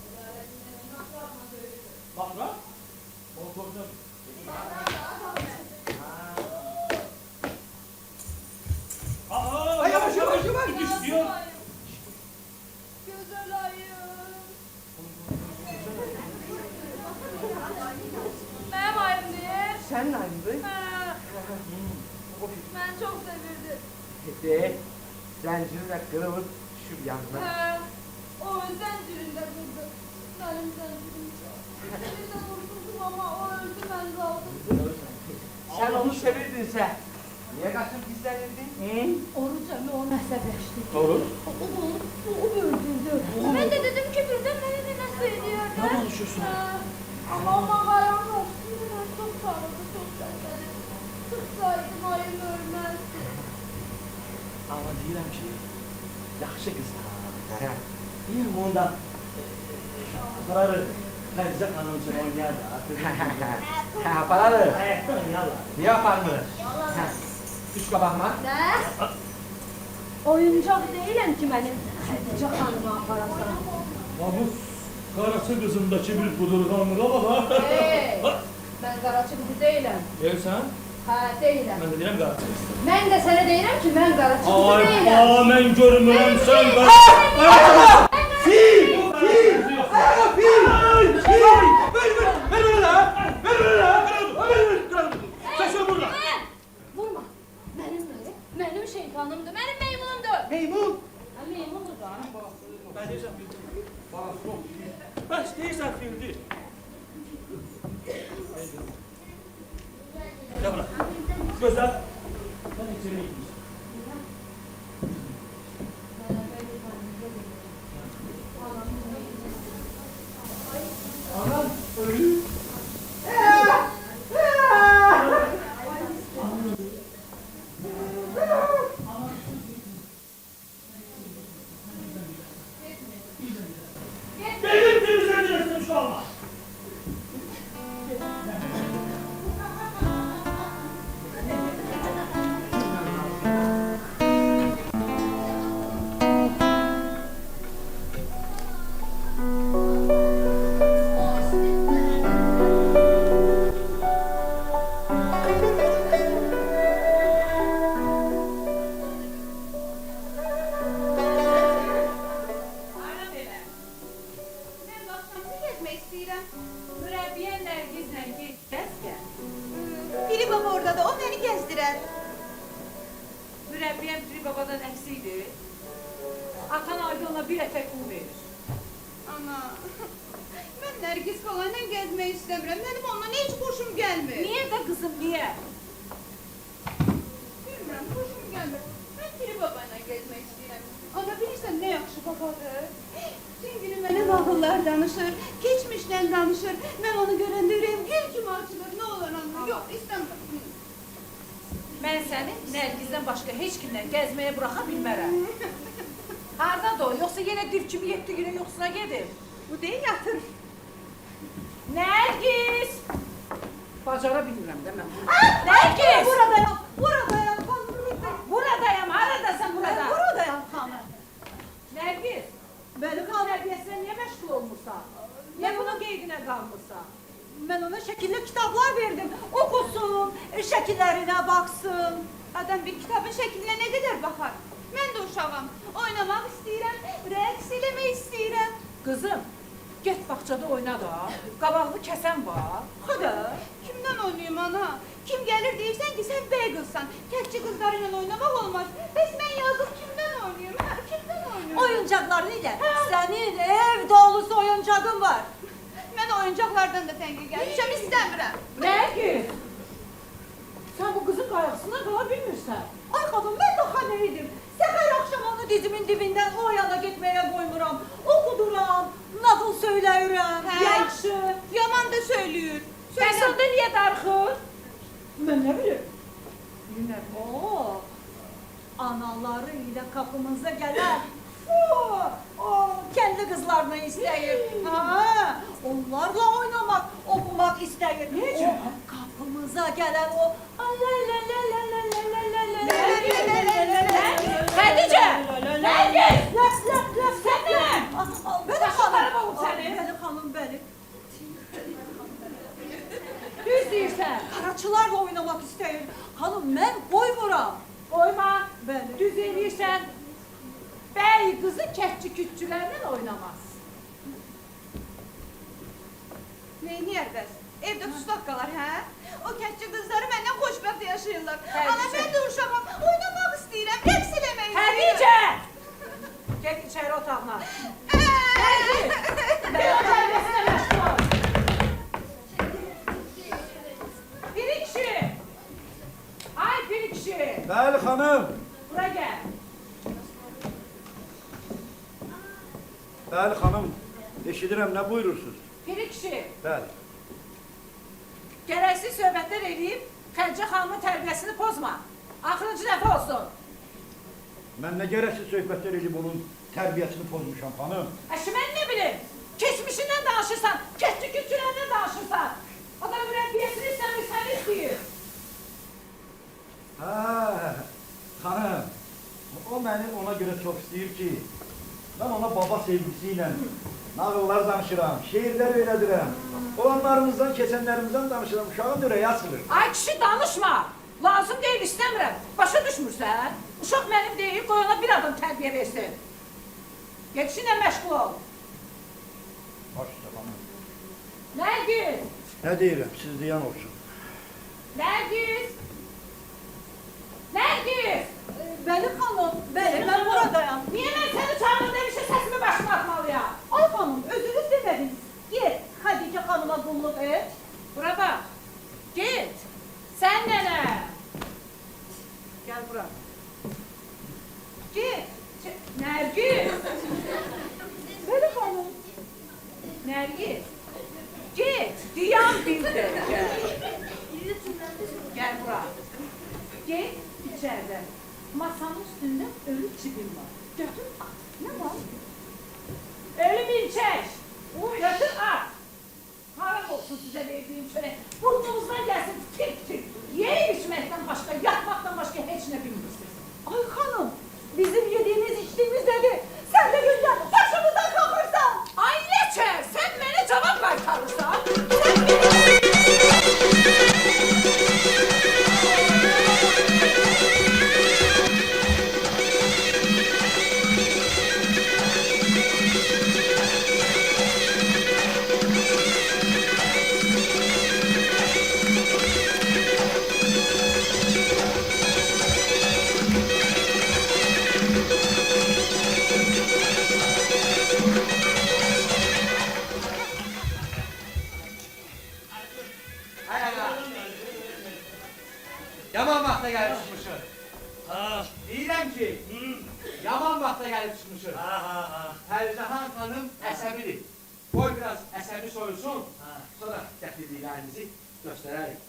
O da öğretmenlerin haklarına söylüyor. Bak lan. Bol korktum. Ay yavaş. İstiyor. Güzel ayım. Benim ayım değil. Sen aynı. Ha. Ben çok sevirdim. De. Zencirle kırılıp şu yanına. Ha. O zincirinde durdu. Benim zincirim çok. Elimden kurtuldum ama o öldü ben kaldım. Sen onu sevirdin sen. Niye kaçıp gizlenildin? Oruç o mezhebleşti. Doğru. O öldürdü. Ben de dedim ki birden beni nasıl ediyordu? Ne konuşuyorsun? Ama mağaram olsun. Ben çok sarıldı, çok severim. Tutsaydım ayım ölmezdi. Ama deyirəm ki, yaxşı qız. Deyirəm ondan paraları Xədicə xanım üçün oynayar da. Ha paralı. Ayakta oynayarlar. Ne yapar mı? Üç bakma. Ne? Oyuncak değilim ki benim. Hatice Hanım'a aparasın. Bu Qaraçı qızındakı bir qudurğanlığa bak ha. Ben Qaraçı kızı değilim. Deyirsən? Ha değilim. Mən də deyirəm Qaraçı qız. Ben de sana değilim ki ben Qaraçı kızı Ay, değilim. mən görmürəm sən Qaraçı. Fil! Ver lan! Səsə burada. Vurma. Benim şeytanımdı. Benim meymunumdu. Meymun! Ha meymundu da. Mən deyirsən fildir. Bəs deyirsən fildir. Gəl bura. Gözlə. Sən içeri gir. Anam ölü. Benim temizleneceksin şu anda. Aynen öyle. Ben bakmamızı gezmek istiyorum. Mürebbiye Nergiz'le gezken. Biri baba orada da o beni gezdirer. Mürebbiyem Diri Baba'dan eksiydi. Atan ayda ona bir etek un verir. Ana. Ben Nergis falanla gezmeyi istemiyorum. Benim onunla hiç hoşum gelmiyor. Niye de kızım niye? Bilmiyorum hoşum gelmiyor. Ben Biri babayla gezmek istiyorum. Ana bilirsen ne yakşı babadır. Çünkü bana nağıllar danışır, geçmişten danışır. Ben onu görende yüreğim gül gibi açılır. Ne olur anla. Yok istemiyorum. Ben seni Nergiz'e Səndən başqa heç kimlə gəzməyə buraxa bilmərəm. Hardadır o? Yoxsa yenə div kimi 7 günə yoxsuna gedir? Bu deyil yatır. Nərgiz! Bacara bilmirəm də mən bunu. Nərgiz! Buradayım, buradayım, xanım, buradayım. Buradayım, haradasan burada? Buradayım, xanım. Nərgiz! Bəli, Xanım, tərbiyəsinə niyə məşğul olmursan? Niyə bunun qeydinə qalmırsan? Mən ona şəkilli kitablar verdim. Okusun, şəkillərinə baksın. Adam bir kitabın şəklinə nə qədər baxar? Mən də uşağım. Oynamaq istəyirəm, rəqs eləmək istəyirəm. Qızım, get bağçada oyna da. Qabağını kəsən var. Xıda, kimdən oynayım ana? Kim gəlir deyirsən ki, sən bəy qızsan. Təkcə qızlarla oynamaq olmaz. Bəs mən yazıq kimdən oynayım? Hə, kimdən oynayım? Oyuncaqları ilə. Sənin ev dolusu oyuncağın var. Mən oyuncaqlardan da təngə gəlmişəm, istəmirəm. Nərgiz! Sən bu qızın qayğısına qala bilmirsən. Ay xanım, mən də xanə idim. Səhər axşam onu dizimin dibindən o yana getməyə qoymuram. Okuduram, nağıl söyləyirəm. Yaxşı. Yaman da söyləyir. Bəs onda niyə darıxır? Mən nə bilim? Bilməm. O, anaları ilə qapımıza gələn o kəndi qızlarını istəyir. Ha, onlarla oynamaq, oxumaq istəyir. Necə? O, qapımıza gələn o Xədicə! Nərgiz! Sən nə? Bəli Başqaları olub səni? Bəli xanım, bəli. Düz deyirsən. Qaraçılarla oynamaq istəyir. Xanım, mən qoymuram. Qoyma. Bəli. Düz eləyirsən. Bəy qızı kətçi kütçülərlə oynamaz. Neyniyər bəs? Evdə tustaq qalar, hə? O kətçi qızları məndən xoşbəxt yaşayırlar. Xədicə. Ana, mən də uşağım. Oynamaq istəyirəm, rəqs eləmək istəyirəm. Xədicə! Get içəri otağına. Bəy o tərbiyəsinə məşğul ol. Piri kişi! Ay piri kişi! Bəli xanım. Bura gəl. Bəli xanım. Eşidirəm, nə buyurursunuz? Piri kişi! Bəli. Gərəksiz söhbətlər eləyib, Xədicə xanımın tərbiyəsini pozma. Axırıncı dəfə olsun. Mən nə gərəksiz söhbətlər edib onun tərbiyəsini pozmuşam xanım. Əşi mən nə bilim, keçmişindən danışırsan, keçdi kütçülərindən danışırsan. Adam mürəbbiyəsini istəmir, səni istəyir. Hə, xanım. O məni ona görə çox istəyir ki, mən ona baba sevgisi ilə nağıllar danışıram, şeirlər öyrədirəm. Olanlarımızdan, keçənlərimizdən danışıram, uşağın ürəyi açılır. Ay kişi danışma. Lazım deyil, istəmirəm. Başa düşmürsən? Uşaq mənim deyil, qoy ona bir adam tərbiyə versin. Yetişinlə məşğul ol. Başla xanım. Nərgiz! Nə deyirəm, siz deyən olsun. Nərgiz! Nərgiz! Bəli xanım, bəli, mən buradayam. Niyə mən səni çağırdım demişəm, səsimi başıma atmalıyam? Ay xanım, özünüz demədiniz. Get, Xədicə xanıma qulluq et. Bura bax, get. Sən nənə? Gəl bura. Get. Nərgiz! Bəli xanım. Nərgiz! Get, diyan bir dəqiqə. Gəl bura. Get, içərdə. Masanın üstündə ölü cibim var. Götür at. Nə var? Ölü milçək. Götür at. Haram olsun sizə verdiyim çörək. Burnunuzdan gəlsin tir-tir. Yeyib içməkdən başqa, yatmaqdan başqa heç nə bilmirsiniz. Ay xanım, bizim yediğimiz içtiğimiz dedi. Sen de günden başımızdan kalırsan. Ay leçer, sən mənə cavab qaytarırsan. Yaman vaxta gəlib çıxmışıq. Deyirəm ki, yaman vaxta gəlib çıxmışıq. Pəricahan xanım əsəbidir. Qoy biraz əsəbi soyulsun, sonra gətirdiklərinizi göstərərik.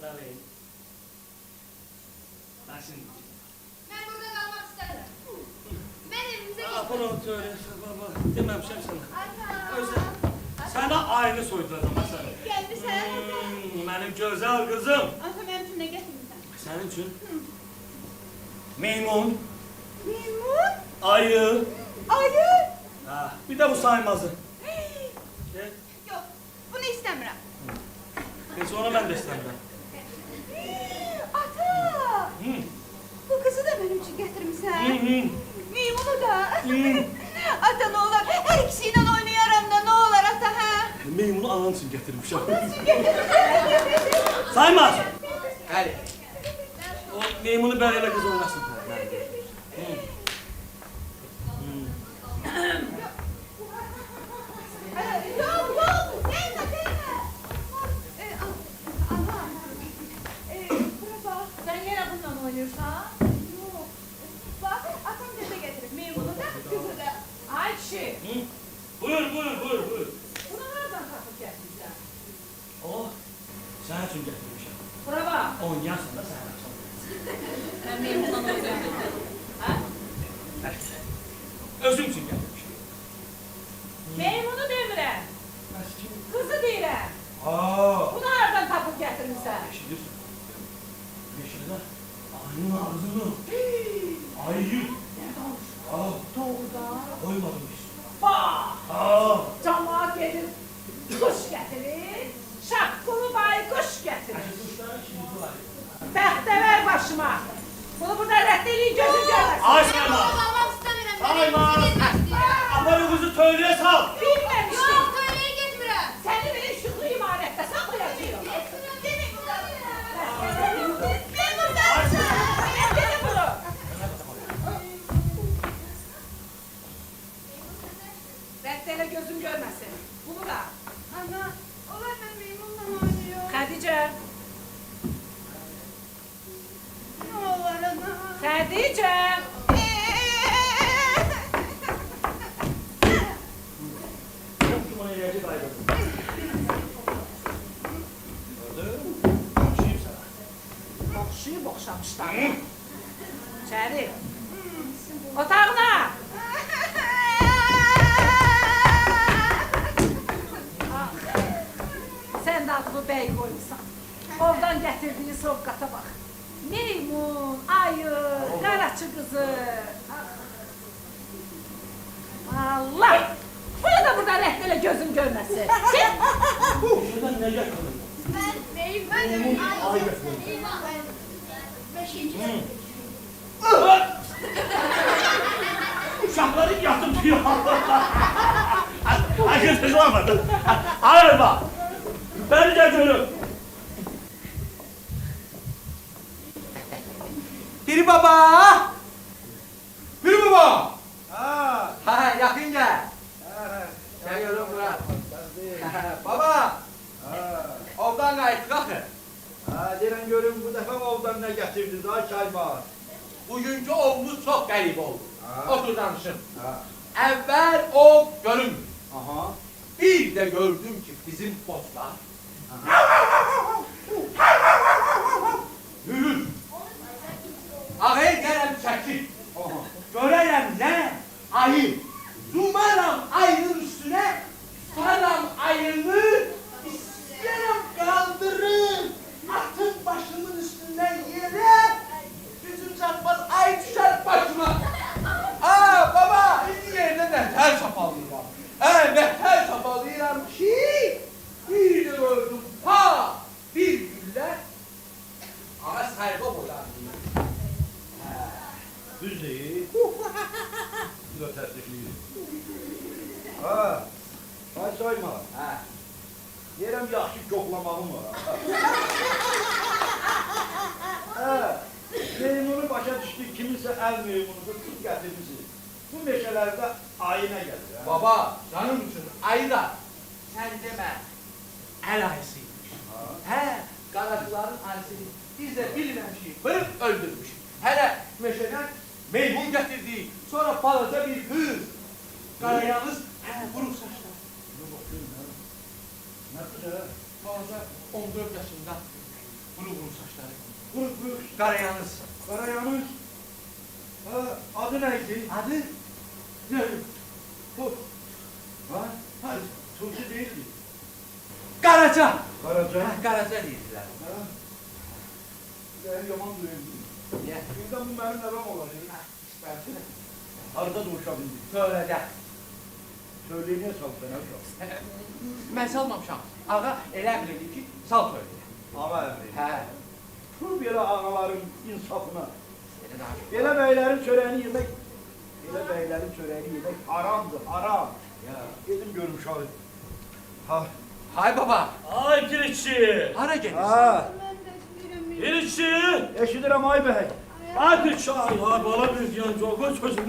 Nə Mən burada qalmaq istəmirəm. Mən evimizə Bunu söyleyəsən baba. Deməmişəm sənə. Özür. Sənə aynı soyduracam səni. Gəlmisən? Mənim gözəl qızım. Ata mənim üçün nə gətirmisən? Sənin üçün meymun, Meymun? ayı, Ayı? bir də bu saymazı. Yox, bunu istəmirəm. Heç onu mən də istəmirəm. Ata! Bu qızı da mənim üçün gətirmisən? Meymunu da? Ata nə olar? Hər ikisi ilə oynayaram da nə olar ata hə? Meymunu anan üçün gətirmişəm. Saymaz! Bəli. O meymunu belə elə qız oynasın. Yox, yox, gəlmə, gəlmə. Ana, bura bax. Sən yenə bununla oynayırsan? Yox. Bax, atam nəsə gətirib, meymunu da, qızı da. Ay kişi, Buyur, buyur, buyur, buyur. bunu hardan tapıb gətirsən? O, sənin üçün gətirmişəm. Bura bax. Oynayarsan da sənin üçün. Mən meymunla oynayıram. Özüm üçün gətirmişəm. Meymunu demirəm, qızı deyirəm. Aa, Bunu hardan tapıb gətirmisən? eşidirsən. Eşidirlər. Ayının ağzını. Ayı. Doğrudan. Koymadım hiç. Bax, Aa, camaat gedir, kuş gətirir, şaqqulu bayquş gətirir. kuşların şimdi var. Bəxtəvər başıma. Bunu burada rədd eləyin, gözüm görməsin. Ay Sayma. qalmaq istəmirəm. Mən Sayma. evimizə getmək istəyirəm. Aparı kızı töylüğe sal. Bilməmişdim. Yox, tövləyə getmirəm. Səni belə işıqlı imarətdə saxlayacağım. Mən burada. Mən dedim bunu. Rədd elə gözüm görməsin. Bunu da. Ana, onlar mən meymunla oynayıyorum. Xədicə. Ne olur ana? Xədicə. Komşuma ilacı kaybettim. Gördün? Komşuyum sana. Oxşayıb oxşamışlar. İçəri. Otağına. Ah, sən də adını bəy qoymusan. Oradan gətirdiyi sovqata bax. Meymun, ayı, qaraçı qızı. Ah. Allah! Bunu da burada rədd elə gözüm görməsin. Şuradan ne yakaladın? Mən meymun. Ay götürün. Beşinci. Uşakları yatıp diyor. Ay kızı olmadı. Hayır bak. Beni de görün. Piri baba! Piri baba! Ha, Ha, yakın gel. ha, Geliyorum Murat. Baba! Ovdan qayıtdıq axı. ha, deyirəm görüm bu dəfə ovdan nə gətirdiniz ay Çaymaz? Bugünkü ovumuz çox qəribə oldu. Ha. Otur danışım. Ha, Əvvəl ov görünmür. aha. Bir de gördüm ki bizim botlar yürür. Ağay gələm çəkil. Aha. Görəyəm nə? Ayı. Zumaram ayının üstüne. Saram ayını. İstəyərəm kaldırır. Atın başımın üstünden yere. Gücüm çatmaz ay düşer başıma. Aa baba indi yerine nehter çapalıyram. Nehter çapalıyram ki bir de gördüm ha bir güller. Ama saygı buradan değil. Düz değil. Bu da təsdiqləyir. Ha, ay Çaymaz. Ha. Deyirəm yaxşı koklamağım var. Ha, meymunu başa düşdük, kiminsə əl meymunu tutub gətirmişsiniz. Bu meşələrdə ayı nə gəlir? Ha? Baba canım için ayı da sen deme el ayısıymış. He karacıların ayısıymış. Biz de bilmemişik. Bırık öldürmüş. Hele meşeden meymun getirdi. Sonra palaca bir kız. Karayağız buruk saçlar. Dur bakayım ya. Ne kız ha? Palaca 14 yaşında. Buruk buruk saçları. Buruk buruk. Karayağız. Karayanız. Adı neydi? Adı? Ne? Bu. Ha? Ha? Tuğçe değildi. Qaraca. Karaca. Ha, Qaraca deyirlər. Ha? Ben yaman duyuyorum. Niyə? Birden bu benim evim olaydı. Arada da uşak indi. Söylədə. Söyleyene sal sen uşak. Mən salmamışam. Ağa elə bilirdi ki, sal söyləyə. Ama emri. Hə. Bu böyle ağaların insafına. Elə danış. Böyle beylerin çöreğini yemek. Böyle beylerin çöreğini yemek haramdı, haram. Ya. Dedim görüm uşağı. Ha. Hay baba. Ay Pirikçi! Hara gedirsən? Ha. Pirikçi! Eşidirem ay bey. Ay Pirikçi! Ay bala bir yan çok çocuğum.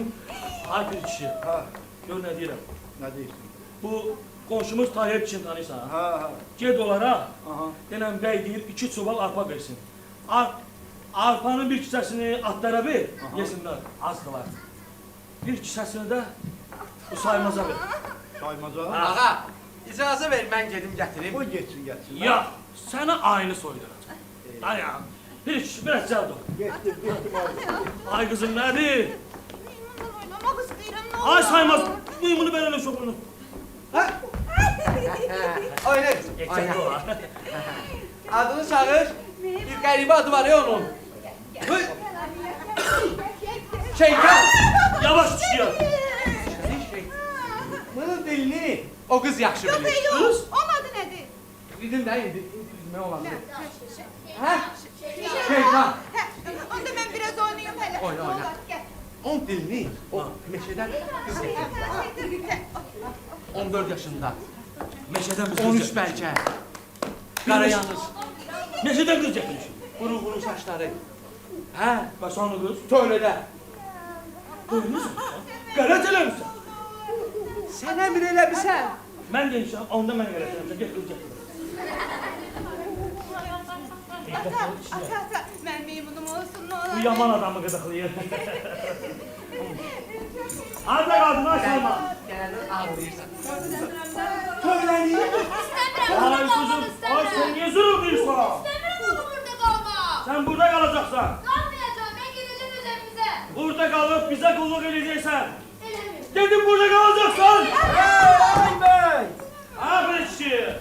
Ay Pirikçi! Ha. Gör ne diyeyim. Ne diyorsun? Bu komşumuz Tayyip için tanıysan. Ha ha. Ged onlara. Aha. Denen bey deyir 2 çuval arpa versin. Arpanın bir kisəsini atlara ver, yesinler, azdılar. Bir kisəsini de bu saymaza ver. Saymaza. Ağa, icazə ver mən gedim gətirim. Koy geçsin geçsin. Ya, sana aynı soyduracağım. Ay ya, hiç biraz cevap ol. Geçtim abi. Ay kızım nedir? Bundan oynamak istedim. Ne Ay olur. saymaz, mıymını ben öyle şokunu. Hə? Oyna qızım, oyna. Geçecek o ha. Adını çağır. Bir qəribə adı var ya onun. Hıy! Şeytan! Yavaş çıkıyor. Bunun dilini o qız yaxşı Yok bilir. yok. Onun adı nedir? Dedim də indi üzmə olabilir. Hə? Şeytan! Onda ben biraz oynayayım hele. Oyna, oyna. Ne olur, gel. Onun dilini o meşədən qız getirdi. 14 yaşında. Meşeden biz 13 bəlkə. Qarayanız. Meşeden kız getirmiş. Quru saçları. Hə? Kaç tane kız? Tövlədə. Duymuyorsun. Gayret eləmişsin. Sən əmr eləmisən. Ben de inşallah onda ben gayret eləmişim. Gel kız getir. Ata, ben memnunum olsun ne olur. Bu yaman adamı gıdıklıyor. Hadi kadın aşağıma. Gələndə ağlayırsan. Tövləni. Ay kızım, ay sen niye zırıldıyorsun? İstemiyorum oğlum burada kalmak. Sen burada kalacaksın. Kalmayacağım. Ben gideceğim üzerimize. Burada kalıp bize kulluk edeceksin. Elemiyorum. Dedim burada kalacaksın. Ay bey. Ahmetçi.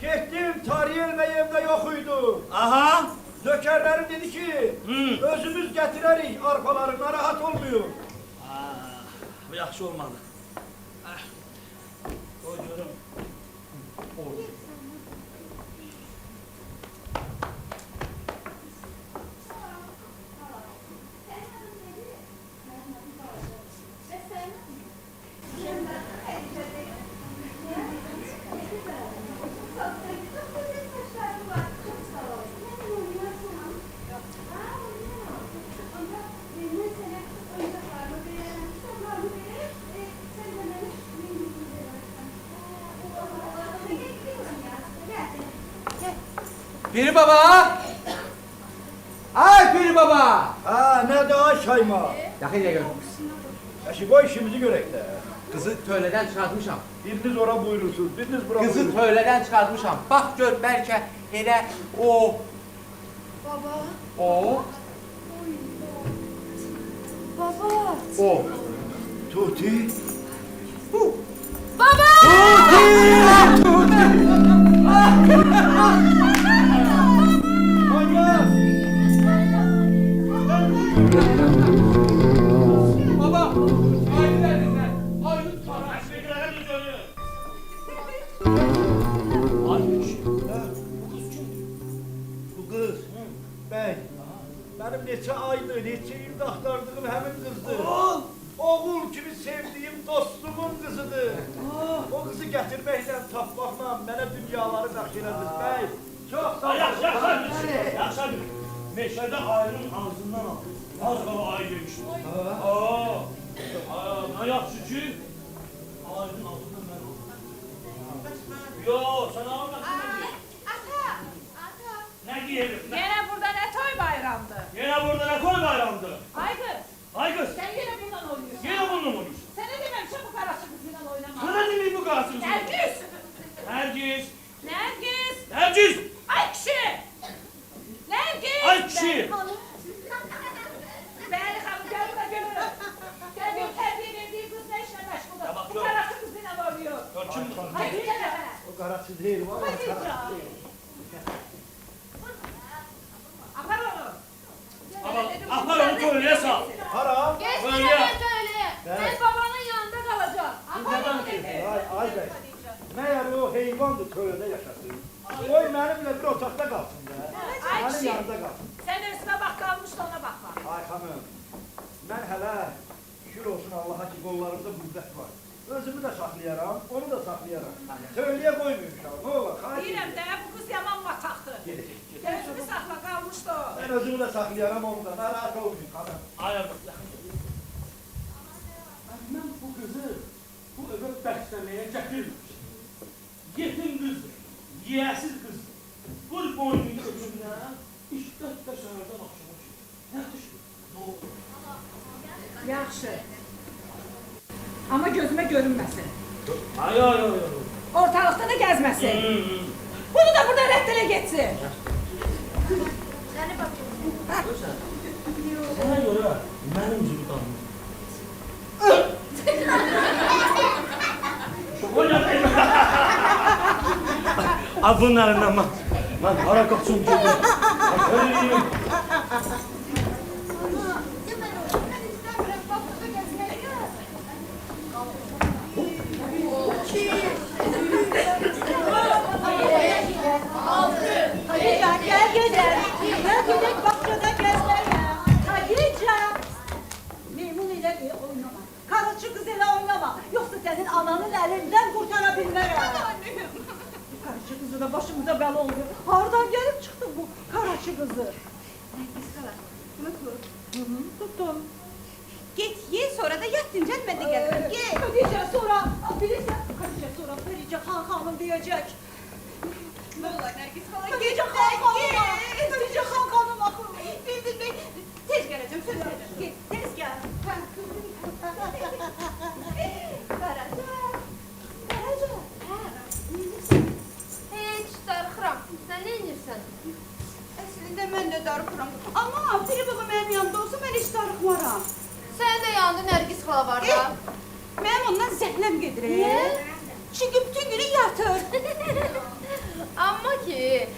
Gittim tarihi elmeyemde yokuydu. Aha. Nökerlerim dedi ki Hı. özümüz getireriz arpalarına rahat olmuyor. Bu yaxşı olmadı. Koyuyorum. Piri baba! Ay Piri baba! Ha ne daha şayma. Yaxın ya gör. Eşi bu işimizi görek de. Qızı tövlədən çıxartmışam. Biriniz ora buyurursunuz, biriniz bura Qızı buyurursunuz. tövlədən çıxartmışam. Bax gör bəlkə elə o. Baba. O. Baba. O. Tuti. Baba. Manyak. Baba! Ailələrində ayın para. Beklere mi dönüyor? Ahmetçi. Bu kız kim? Bu kız. Bey. Benim neçə aydır, neçə ildə axtardığım həmin qızdır. Oğul kimi sevdiyim dostumun qızıdır. O qızı gətirməklə, tapmaqla mənə dünyaları bəxş elədiniz bey. Çox sağ Yaxşı, olun. yaxşı. Yaxşı. Meşede ayının ağzından al. Az kala ay demiştim. Ne yaxşı ki? Ayının ağzından ben aldım. Yo, sen almadın. Ata. Ne diyelim? Yine burada ne toy bayramdı. Yine burada ne koy bayramdı? Ay kız, Ay kız, sen yine bundan oynuyorsun. yine bununla mı oynuyorsun? Sana demem çabuk araçlı kızıyla oynama. Sana dinleyin bu karşınızı. Nergis! Nergis. Nergis! Nergis. Ay kişi! Nergis! Ay kişi. Beni hanım gel buraya gel buraya. qaraçı deyil, vallahi qaraçı deyil. Apar onu. Apar onu köylüye sal. Hara? Geçme Öyle. öyle. Ben babanın yanında kalacağım. Ay bəy, məyər o heyvandır tövlədə yaşasın. Qoy mənimlə bir otaqda qalsın da. Mənim yanımda qalsın. Sen üstüne bak kalmış da ona bakma. Ay xanım, mən hələ şükür olsun Allaha ki, qollarımda qüvvət var. Özümü də saxlayaram, onu da saxlayaram. Tövləyə qoymaymışam, ne olar, xahiş Deyirəm edirəm. de bu kız yaman bataktı. Gedəcək, gedəcək. Gözümü sakla kalmıştı o. Mən özümü də saxlayaram, onu da, narahat olmayın xanım. Ay ben bu kızı bu eve beslemeye getirmişim. Yetim kızdır, yiyesiz kızdır. Vur boynunu öcümle, işte dışarıdan akşama çıkıyor. Ne düştü? Ne oldu? Yaxşı. Ama gözüme görünmesin. Ay ay ay ay. Ortalıkta da gezmesin. Bunu da burada reddele geçsin. Seni bakıyorum. Sana göre benim gibi tanımım. Abi bunlarından ben hara kapsın gibi. Öleyim. Hadican gel güzel. Gel gidelim bahçede gezmeye. Hadican. Meymun ile bir oynama. Karıcı kız ile oynama. Yoksa senin ananın elinden kurtarabilmem. Karıcı kızı da başımıza bela oldu. Hardan gelip çıktı bu karıcı kızı? Tuttum. Git ye sonra da yat dinlen ben de gelirim. Gel. Hadice sonra bilirsen Hadice sonra Hadice Hakan'ım diyecek. Ne olur Nergis falan Hadice git. Hakan'ım. Hadice Hakan'ım akıllı. Bildin mi? Tez geleceğim söz veririm. Git tez gel. Karaca. Karaca. Hiç darıxıram. Sen ne inirsən? Əslində mən də darıxıram. Amma biri baba mənim yanımda olsa mən heç darıxmaram. Sənin də yanında Nərgis xala var da. Mənim ondan zəhləm gedir. Niyə? Çünki bütün günü yatır. Amma ki,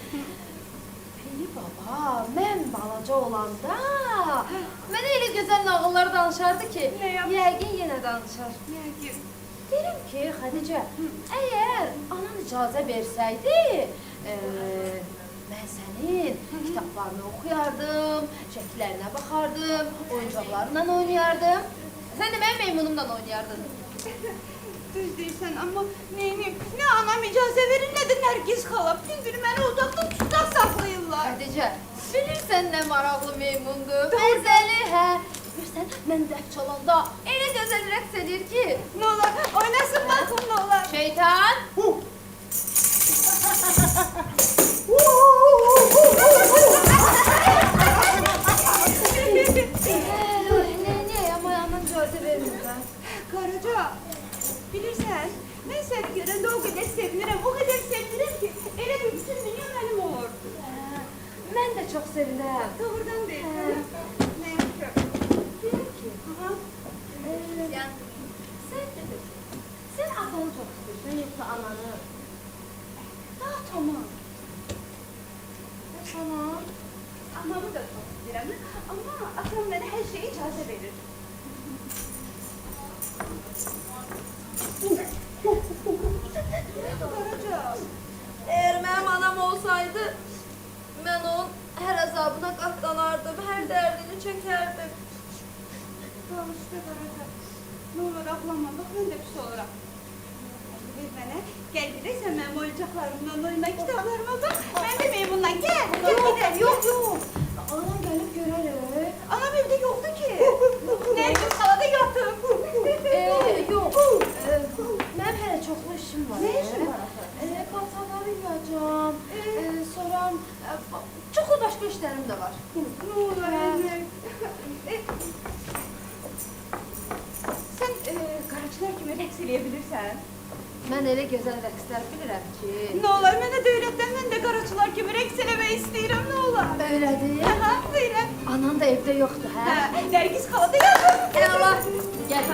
Piri baba, mən balaca olanda mənə elə gözəl nağıllar danışardı ki, Nə yap- yəqin yenə danışar. Yəqin. Derim ki, Xədicə, əgər anan icazə versəydi, mən sənin kitablarını oxuyardım, şəkillərinə baxardım, oyuncaqlarla oynayardım. Sən də mənim meymunumla oynayardın. Düz deyirsən, amma neyim? Nə anam icazə verir, nə də Nərgiz xala. Bütün günü məni otaqda tutaq saxlayırlar. Xədicə, bilirsən nə maraqlı meymundur, məzəli, hə? Bilirsən, mən dəf çalanda elə gözəl rəqs edir ki, Nə olar? Oynasın baxım nə olar? şeytan! Niyə amma anan icazə vermir hə? Karaca, bilirsən, mən səni görəndə o qədər sevinirəm ki, elə bir bütün dünya mənim olur. Mən də çox sevinirəm. Doğrudan deyirsən. Nə yapacaq? Deyirəm ki, Aha. sən atanı çox istəyirsən, yoxsa ananı? Ah, tamam. Anam? Anamı da çox istəyirəm, amma atam mənə hər şeyə icazə verir. Karaca, Əgər mənim anam olsaydı, mən onun hər əzabına qatlanardım, hər dərdini çəkərdim. danışdı Karaca. Nə olur ağlama, bax mən də pis oluram. Ver mənə, gəl gedək sən mənim oyuncaqlarımdan oyna, kitablarıma bax. Mən də meymundan, gəl. Gəl gedək. Yox. Anam gəlib görər. Anam evdə yoxdur ki. Nərgiz xalada yatıb. Yox. Mənim hələ çoxlu işim var. Nə işin var axı? Paltarları yuyacam. Sonra çoxlu başqa işlərim də var. Nə olur anne? Sən qaraçılar kimi rəqs eləyə bilirsən? Mən elə gözəl rəqslər bilirəm ki. Nə olar, mənə də öyrətdən, mən də qaraçılar kimi rəqs eləmək istəyirəm, nə olar? Öyrədir. Aha, buyurəm. Anan da evdə yoxdur, hə? Nərgiz xalada yatıb. Əla. Gəl.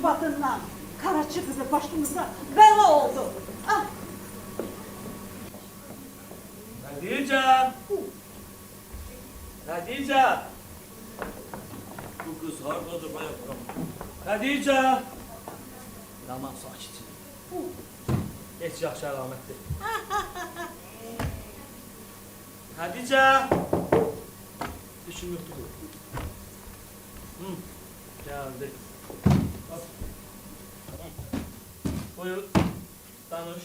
arvadından. Karaçı kızı başımıza bela oldu. Ah, Hatice! Hatice! Bu kız hardadır bayaktan. Hatice! Yaman sakitsin. Heç yaxşı əlamətdir. Hatice! İşin yoxdur bu. Geldi. Buyur, danış.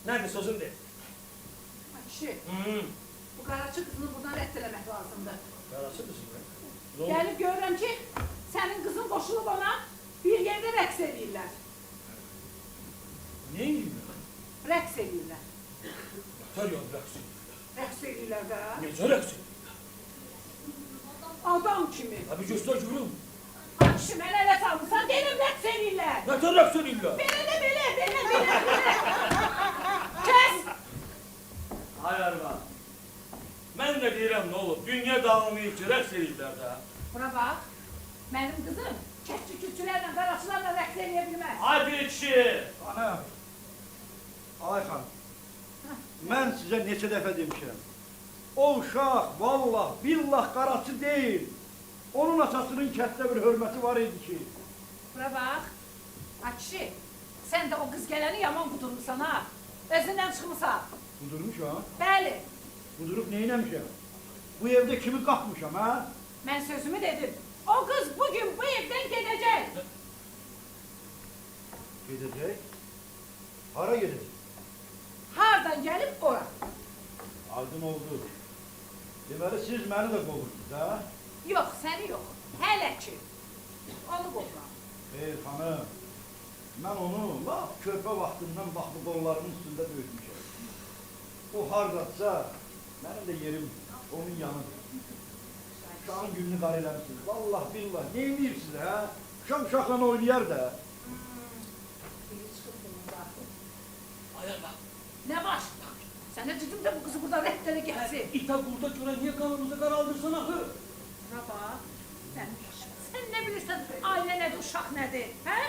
Nerede sözün de? Ayşe, bu Karaçı kızını buradan reddelemek lazımdı. Yarası kızım ya. Ne oldu? Gelip görürüm ki senin kızın koşulup ona bir yerde reks ediyorlar. Ne yiyeyim ya? Reks ediyorlar. Tör yol bıraksın. Reks ediyorlar da. Nece bıraksın? Adam kimi? Abi göster görüm. Ayşe, ben ele salmışsan derim reks ediyorlar. Ne tör bıraksın illa? Bele. Kes! Hayır var. Ben de deyirəm ne olur. Dünya dağılmayıb ki, rəqs edirlər də. Buna bak, benim kızım keçi külçülerle, karaçılarla reks edebilmez. Ay bir kişi. Ana, Ayxan, mən sizə neçə dəfə demişəm. O uşaq, vallah, billah qaraçı deyil. Onun atasının kənddə bir hörməti var idi ki. Buna bak, Akşi, sen de o kız geleni yaman kudurmuşsan ha. Özünden çıkmışsan. Budurmuş ha? Bəli, Budurub neyləmişəm? Bu evdə kimi qapmışam ha? ben sözümü dedim. O kız bugün bu evden gidecek. Gedəcək. Hara gedəcək? Hardan gelip ora. Aydın oldu. Deməli siz məni də qovursunuz ha? Yok, seni yok. Hele ki. Onu kovuram. Xanım, mən onu laf körpə vaxtından bax bu qollarımın üstündə böyütmüşəm. O hardadsa, mənim də yerim onun yanıdır. Uşağın gününü qar eləmişsiniz. Vallah, billah, neyinirsiniz hə? Uşaqla oynayar da. Biri çıkıp bununla. Hayır bak. Ne var? Sen de dedim de bu kızı burada reddele gelsin. İta burada göre niye kanımızı karaldırsın ahı? Buna bak. Sen ne bilirsin aile nedir, uşak nedir? He?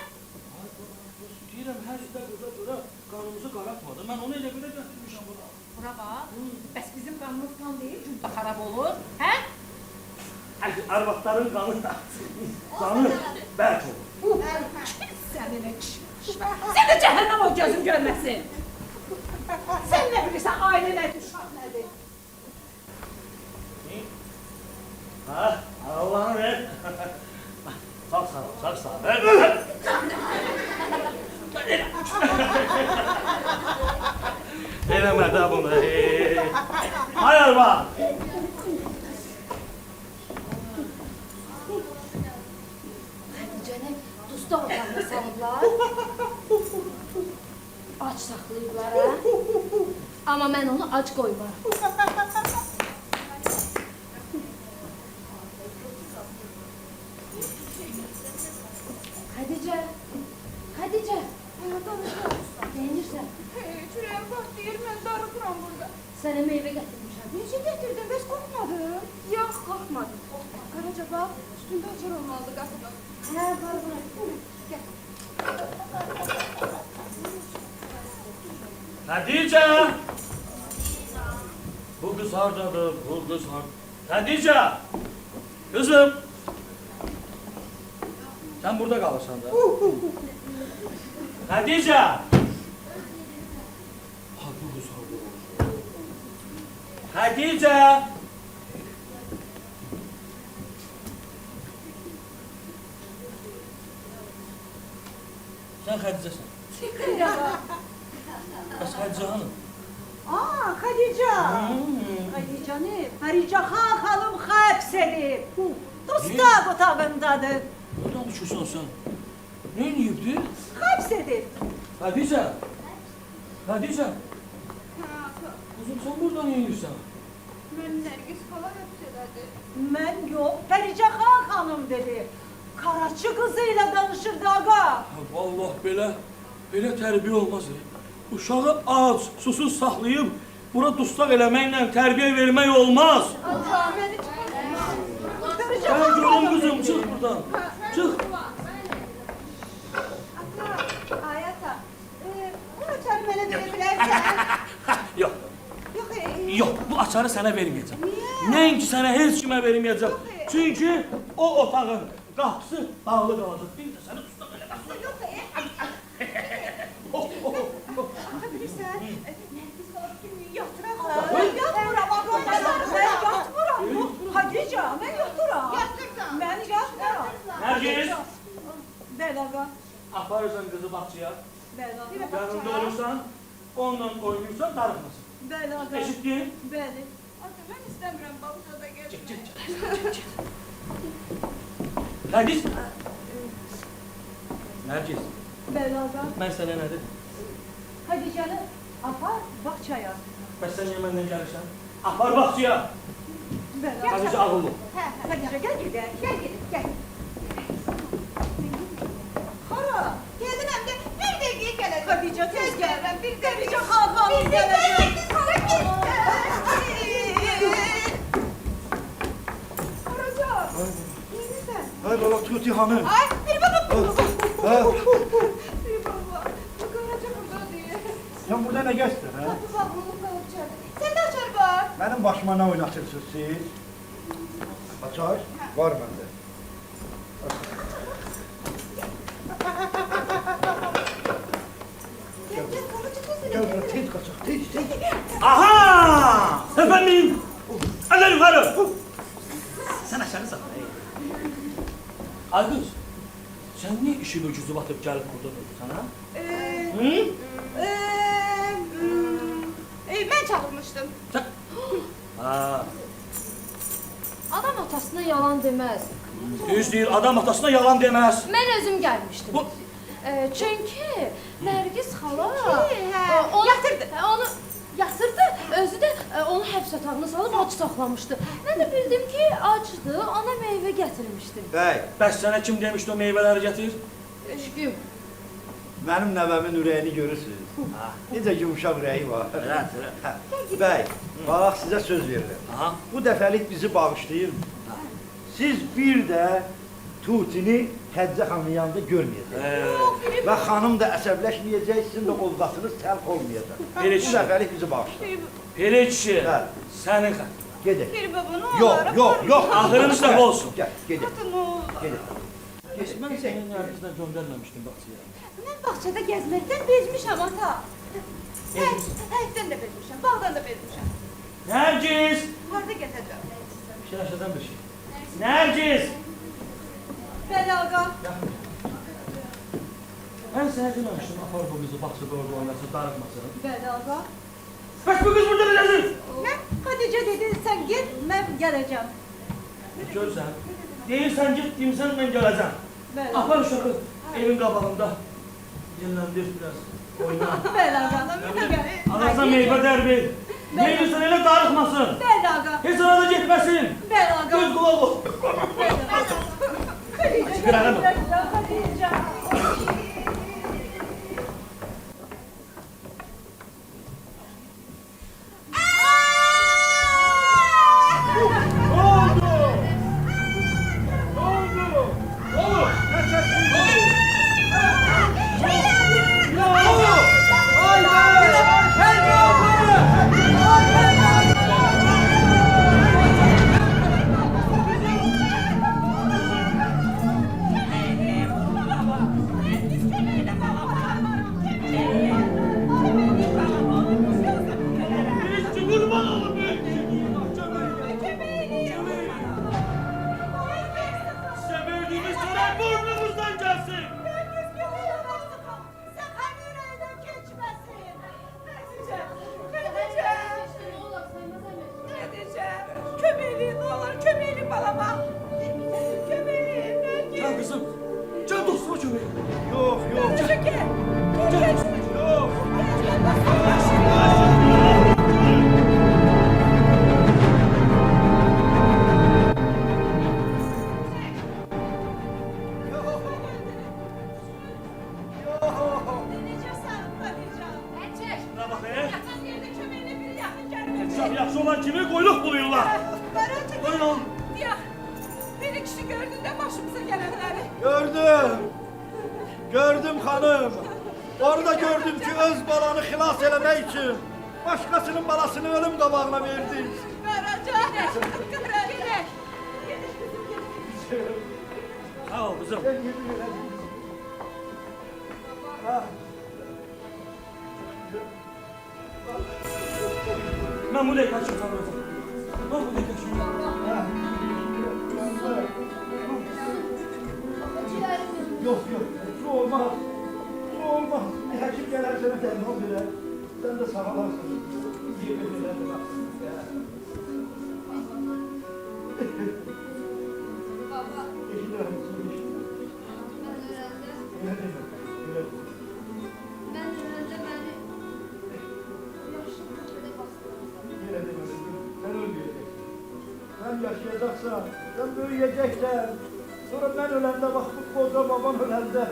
Deyirəm, hər işdə qıza görə qanımızı qaratmadı. Mən onu elə belə gətirmişəm buna. Buna bak. Bəs bizim qanımız kan değil, cümle xarab olur. He? Arvadların qanı da, qanı bərk olur. Seninle sen de cehennem o gözüm görmesin. Sen ne bilirsen aile nedir, uşak nedir? Ha, Allah'ını ver. Sağ sağ. Ver. Eləmədə bunu. Hayır bak. Hatice'ni dusta otağına salıblar. Aç saxlayıblar ha. Ama mən onu aç qoymaram. Hatice. Neyinirsən? Çürüyen bak değil, ben darıkıram burada. Sənə meyvə gətirmişəm. Niçin getirdin? Biz korkmadım. Yok, korkmadım. Karaca bak, üstünde açar olmalı kapıda. Hə, var. Gel. Hatice! Bu kız hardadır, bu kız hardadır. Hatice! Kızım! Sen burada kalırsan da. Hatice! Ha, bu kız hardadır. Hatice! Sen Hatice'sin. Bas Hatice Hanım. Aa, Hadice. Hadice ne? Hadice Hanım hapsedip. Dustaq otağındadır. Nereden düşüyorsun sen? Ne yiyipti? Hapsedip. Hatice! Hatice! Kızım sen burada ne yiyorsun? Ben Nergis falan öpseladı. Mən yox, Hadice Hanım dedi. Karaçı kızıyla danışırdı aga. Vallahi belə tərbiyə olmaz. Uşağı ac, susuz saxlayıb, bura dustaq eləməklə tərbiyə vermək olmaz. Allah beni çıkarma. Gel görüm kızım, çıx buradan. Çıx. Yox, bu açarı sənə verməyəcəm. Nəinki sənə heç kimə verməyəcəm. Çünki o otağın qapısı bağlı qalacaq. Bir də səni tutaq elə qalsın. Bilirsən, Nərgiz xala kimi yatıraq. Yatmıram, ablam, mən yatmıram. Hadica, mən yatıram. Yatırsan. Mən yatmıram. Nərgiz, Bəli, ağa. aparırsan qızı bağçaya. Bəli, ağa. Yanında olursan, onunla oynayırsan, darıxmasın. Bəli, ağa. Eşitdin? Bəli. Ata, mən istəmirəm bağçada Çık, gəzmək. çık, çık. Nərgiz. Nərgiz, Bəli, ağa. mən sənə nədir? Hadicanı apar bağçaya. Bəs sən niyə məndən gəlirsən? Apar bağçaya. Bəli, ağa. Hadice ağıllı. Hadica, gəl gedək. Gəl gedək, gəl. Hara? Gəlirəm də bir dəqiqəyə gələcəm. Hadica, tez gəl. Gəlirəm, bir dəqiqə. Hadica, xalqam Bir gələcək. dəqiqə, xala getdi. Haracan? Neyirsən? Ay bala Tuti hanım. Ay, bir baba. Ha? Bir baba. Bu Qaraca burada deyil. Sen burada ne geçtin ha? Qapı bağlılıq qalıb içəridə. Səndə açar var. Benim başıma ne oynatırsınız siz? Açar? Var bende. Gəl, gəl, Qaraca qızı. Gel buraya tez kaçak, tez. Aha! Efendim! Eller yukarı! Sen aşağı sat. Aygüz, sen niye işi öküzü batıp gelip burada durursan ha? Hı? Mən çağırmışdım. Sen... Ha, Adam atasına yalan deməz. düz değil, adam atasına yalan demez. Mən özüm gəlmişdim. Bu- Çünki Nərgiz xala hə, onu onu yatırdı, özü də onu həbs otağına salıb ac saxlamışdı. Mən də bildim ki, acdı, ona meyvə gətirmişdim. Bey, Bəs sana kim demişti o meyveleri getir? Eşqim. benim nevemin ürəyini görürsünüz. Necə yumuşaq ürəyi var. Evet, evet. Hə, Bey, bax sizə söz verirəm. Aha. Bu dəfəlik bizi bağışlayın. Siz bir də Tutini Həccə xanımın yanında görməyəcəksiniz. Və xanım da əsəbləşməyəcək, sizin də ovqatınız təlx olmayacaq. Elə Bu şey. dəfəlik bizi bağışlayın. Peri kişi, Hə. senin xət. Gedək. Bir baba, nə olur? Yox, yox, yox. Ahırımız da olsun. Gəl, gedək, Ata, nə olur? gedək. Ben senin Nərgizdən göndərməmişdim bağçaya. Mən bağçada gəzməkdən bezmişəm, ata. Həyətdən də bezmişəm, bağdan da bezmişəm. Nərgiz! Harada gəzəcəm? Bir şey aşağıdan bir şey. Nərgiz! Bəli, ağa. Ben sana dememiştim, apar bu kızı bağçada orada oynasın, darıkmasın. Bəli, ağa. Bəs bu kız burada nedir? Mən Xədicə dedi, sən get, mən gələcəm. Görsən, deyirsən git, deyirsən mən gələcəm. Bəli. Apar uşağı evin qabağında. Dinləndir biraz, oyna. Bəli, ağa. Arasına meyvə dərbi. Neyirsən elə darıkmasın. Bəli, ağa. Heç arada getməsin. Bəli, ağa. Göz qulaq ol. Xədicə, Qırağım. Xədicə. Ne oldu? Ne oldu? Oğlum, ne sesiniz? Ne oldu? Haydi! Haydi abla! Birisi kurban olun be! Size verdiğimiz tören burnumuzdan gelsin! Köməkliyin, nə olur, köməkliyin balama. Köməkliyin, Nərgiz. Gel kızım. Gel dostuma kömeğe. Yox, yox. Gel, gel. Gel, gel. Yox. Gel, dostum. Necəsən, Xədicə? Şuna bak be. Yatan yerdə köməklə biri yaxın gəlmir. Çok yaxşı olan kimi kuyruk buluyorlar. Qaraca Buyurun. Ya, bir kişi gördün de başımıza gelenleri. Gördüm. Gördüm hanım. Orada gördüm ki öz balanı xilas eləmək üçün başkasının balasını ölüm qabağına verdin. Qaraca, Qaraca. Sağ ol kızım. Ben yemin ederim. Ha. Ben buraya kaçıyorum sanırım. Ben buraya kaçıyorum. Ha. Yok yok, şu olmaz. Şu olmaz. Bir hekim gelir sana telefon verir. Sen de sağlarsın. Yemin ederim. Baba, Eşilir misin? ben öğrendim. Öyle deme. Öyle deme. Ben öğrendim beni. Yaşlı köşede bastırırsan. Öyle deme. Sen ölmeyeceksin. Sen yaşayacaksan, sen büyüyeceksen. Sonra ben ölende bak bu koca babam ölende.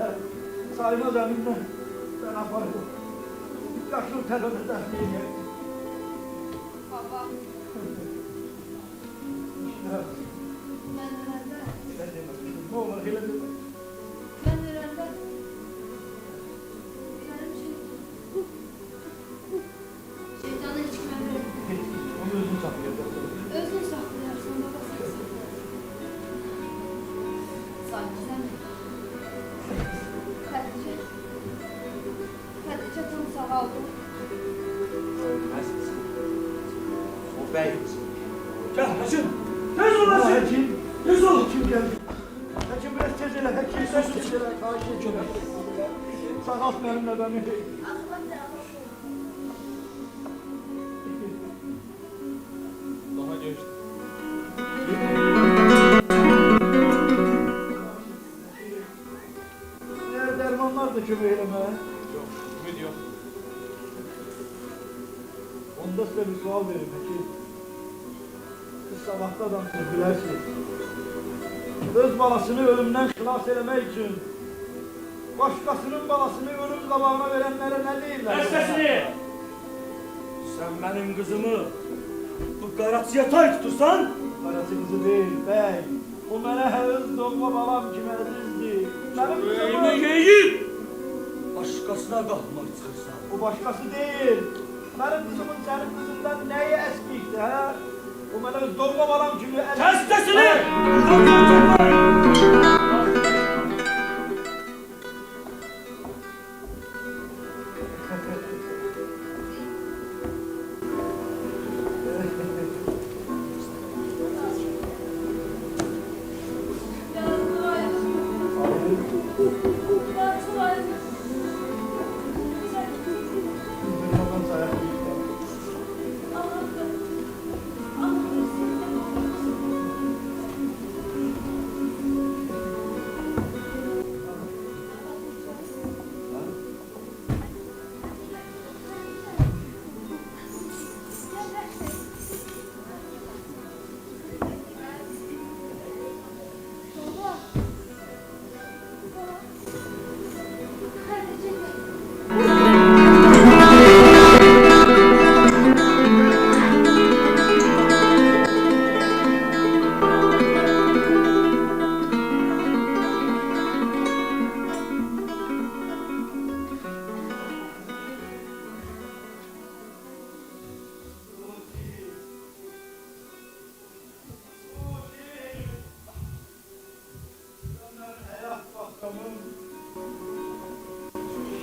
Saymaz elimle. Ben yaparım. Yaşlı terörü dertleyeyim. Baba, İşte. ben öğrendim. Öyle deme. Ne olur öyle deme. Ben öğrendim. Benim şeytanı hiç kime verin. Onu özün saklayacaksın. Özün saklayarsın baba sen sakla. Sanki sen Hatice. Hatice tam sağ oldu. O bey. Gel Haçın. Tez ol Ha, Haçın. Hekim. Tez ol. Hekim geldi. Hekim biraz tez ele. Hekim biraz tez ele. Karşı içine. Sakat benimle beni. Daha geçti. Diğer dermanlar da kömeğime. Yok, ümit yok. Onda size bir sual verin Hekim. Siz sabahta adam siz bilersiniz. Öz balasını ölümden xilas eləmək için başkasının balasını ölüm qabağına verenlere ne deyirler? Kes sesini. Sen benim kızımı bu karaçıya tay tutursan Parasınızı değil bey. O mənə öz doğma balam kimi əzizdir. Benim Öyle kızımı... yiyip başkasına kalmak çıkırsan. O başkası değil. Benim kızımın senin kızından neyi eskiydi ha? O mənə öz doğma balam kimi əzizdir. Kes sesini.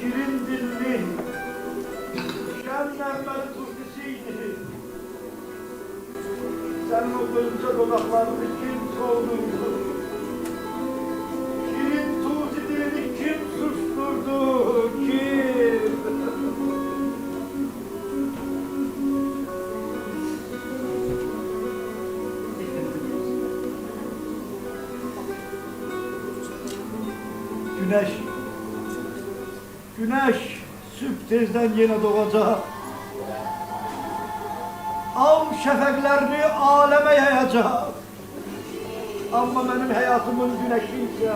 Şirin dilli, şen mermer turşusuydu. Senin o gözünce dodaklarını kim soldurdu? Şirin tuğsi dilini kim susturdu? Kim? Güneş. Güneş sübh tezden yine doğacak. Al şefeklerini aleme yayacak. Ama benim hayatımın güneşi ise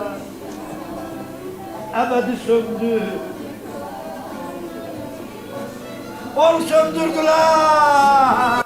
ebedi söndü. Onu söndürdüler.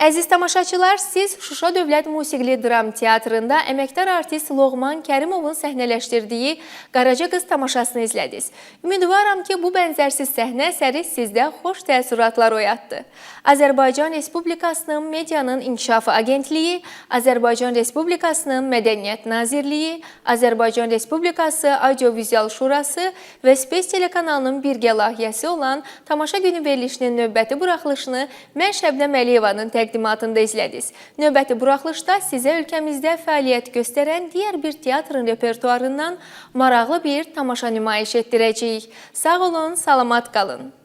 Əziz tamaşaçılar, siz Şuşa Dövlət Musiqili Dram Teatrında əməkdar artist Loğman Kərimovun səhnələşdirdiyi Qaraca Qız tamaşasını izlədiniz. Ümidvaram ki, bu bənzərsiz səhnə əsəri sizdə xoş təəssüratlar oyatdı. Azərbaycan Respublikasının Medianın İnkişafı Agentliyi, Azərbaycan Respublikasının Mədəniyyət Nazirliyi, Azərbaycan Respublikası Audio-Vizual Şurası və Space telekanalının birgə layihəsi olan Tamaşa Günü verilişinin növbəti buraxılışını mən Şəbnəm Əliyevanın təqdimatında izlədiniz. Növbəti buraxılışda sizə ölkəmizdə fəaliyyət göstərən digər bir teatrın repertuarından maraqlı bir tamaşa nümayiş etdirəcəyik. Sağ olun, salamat qalın.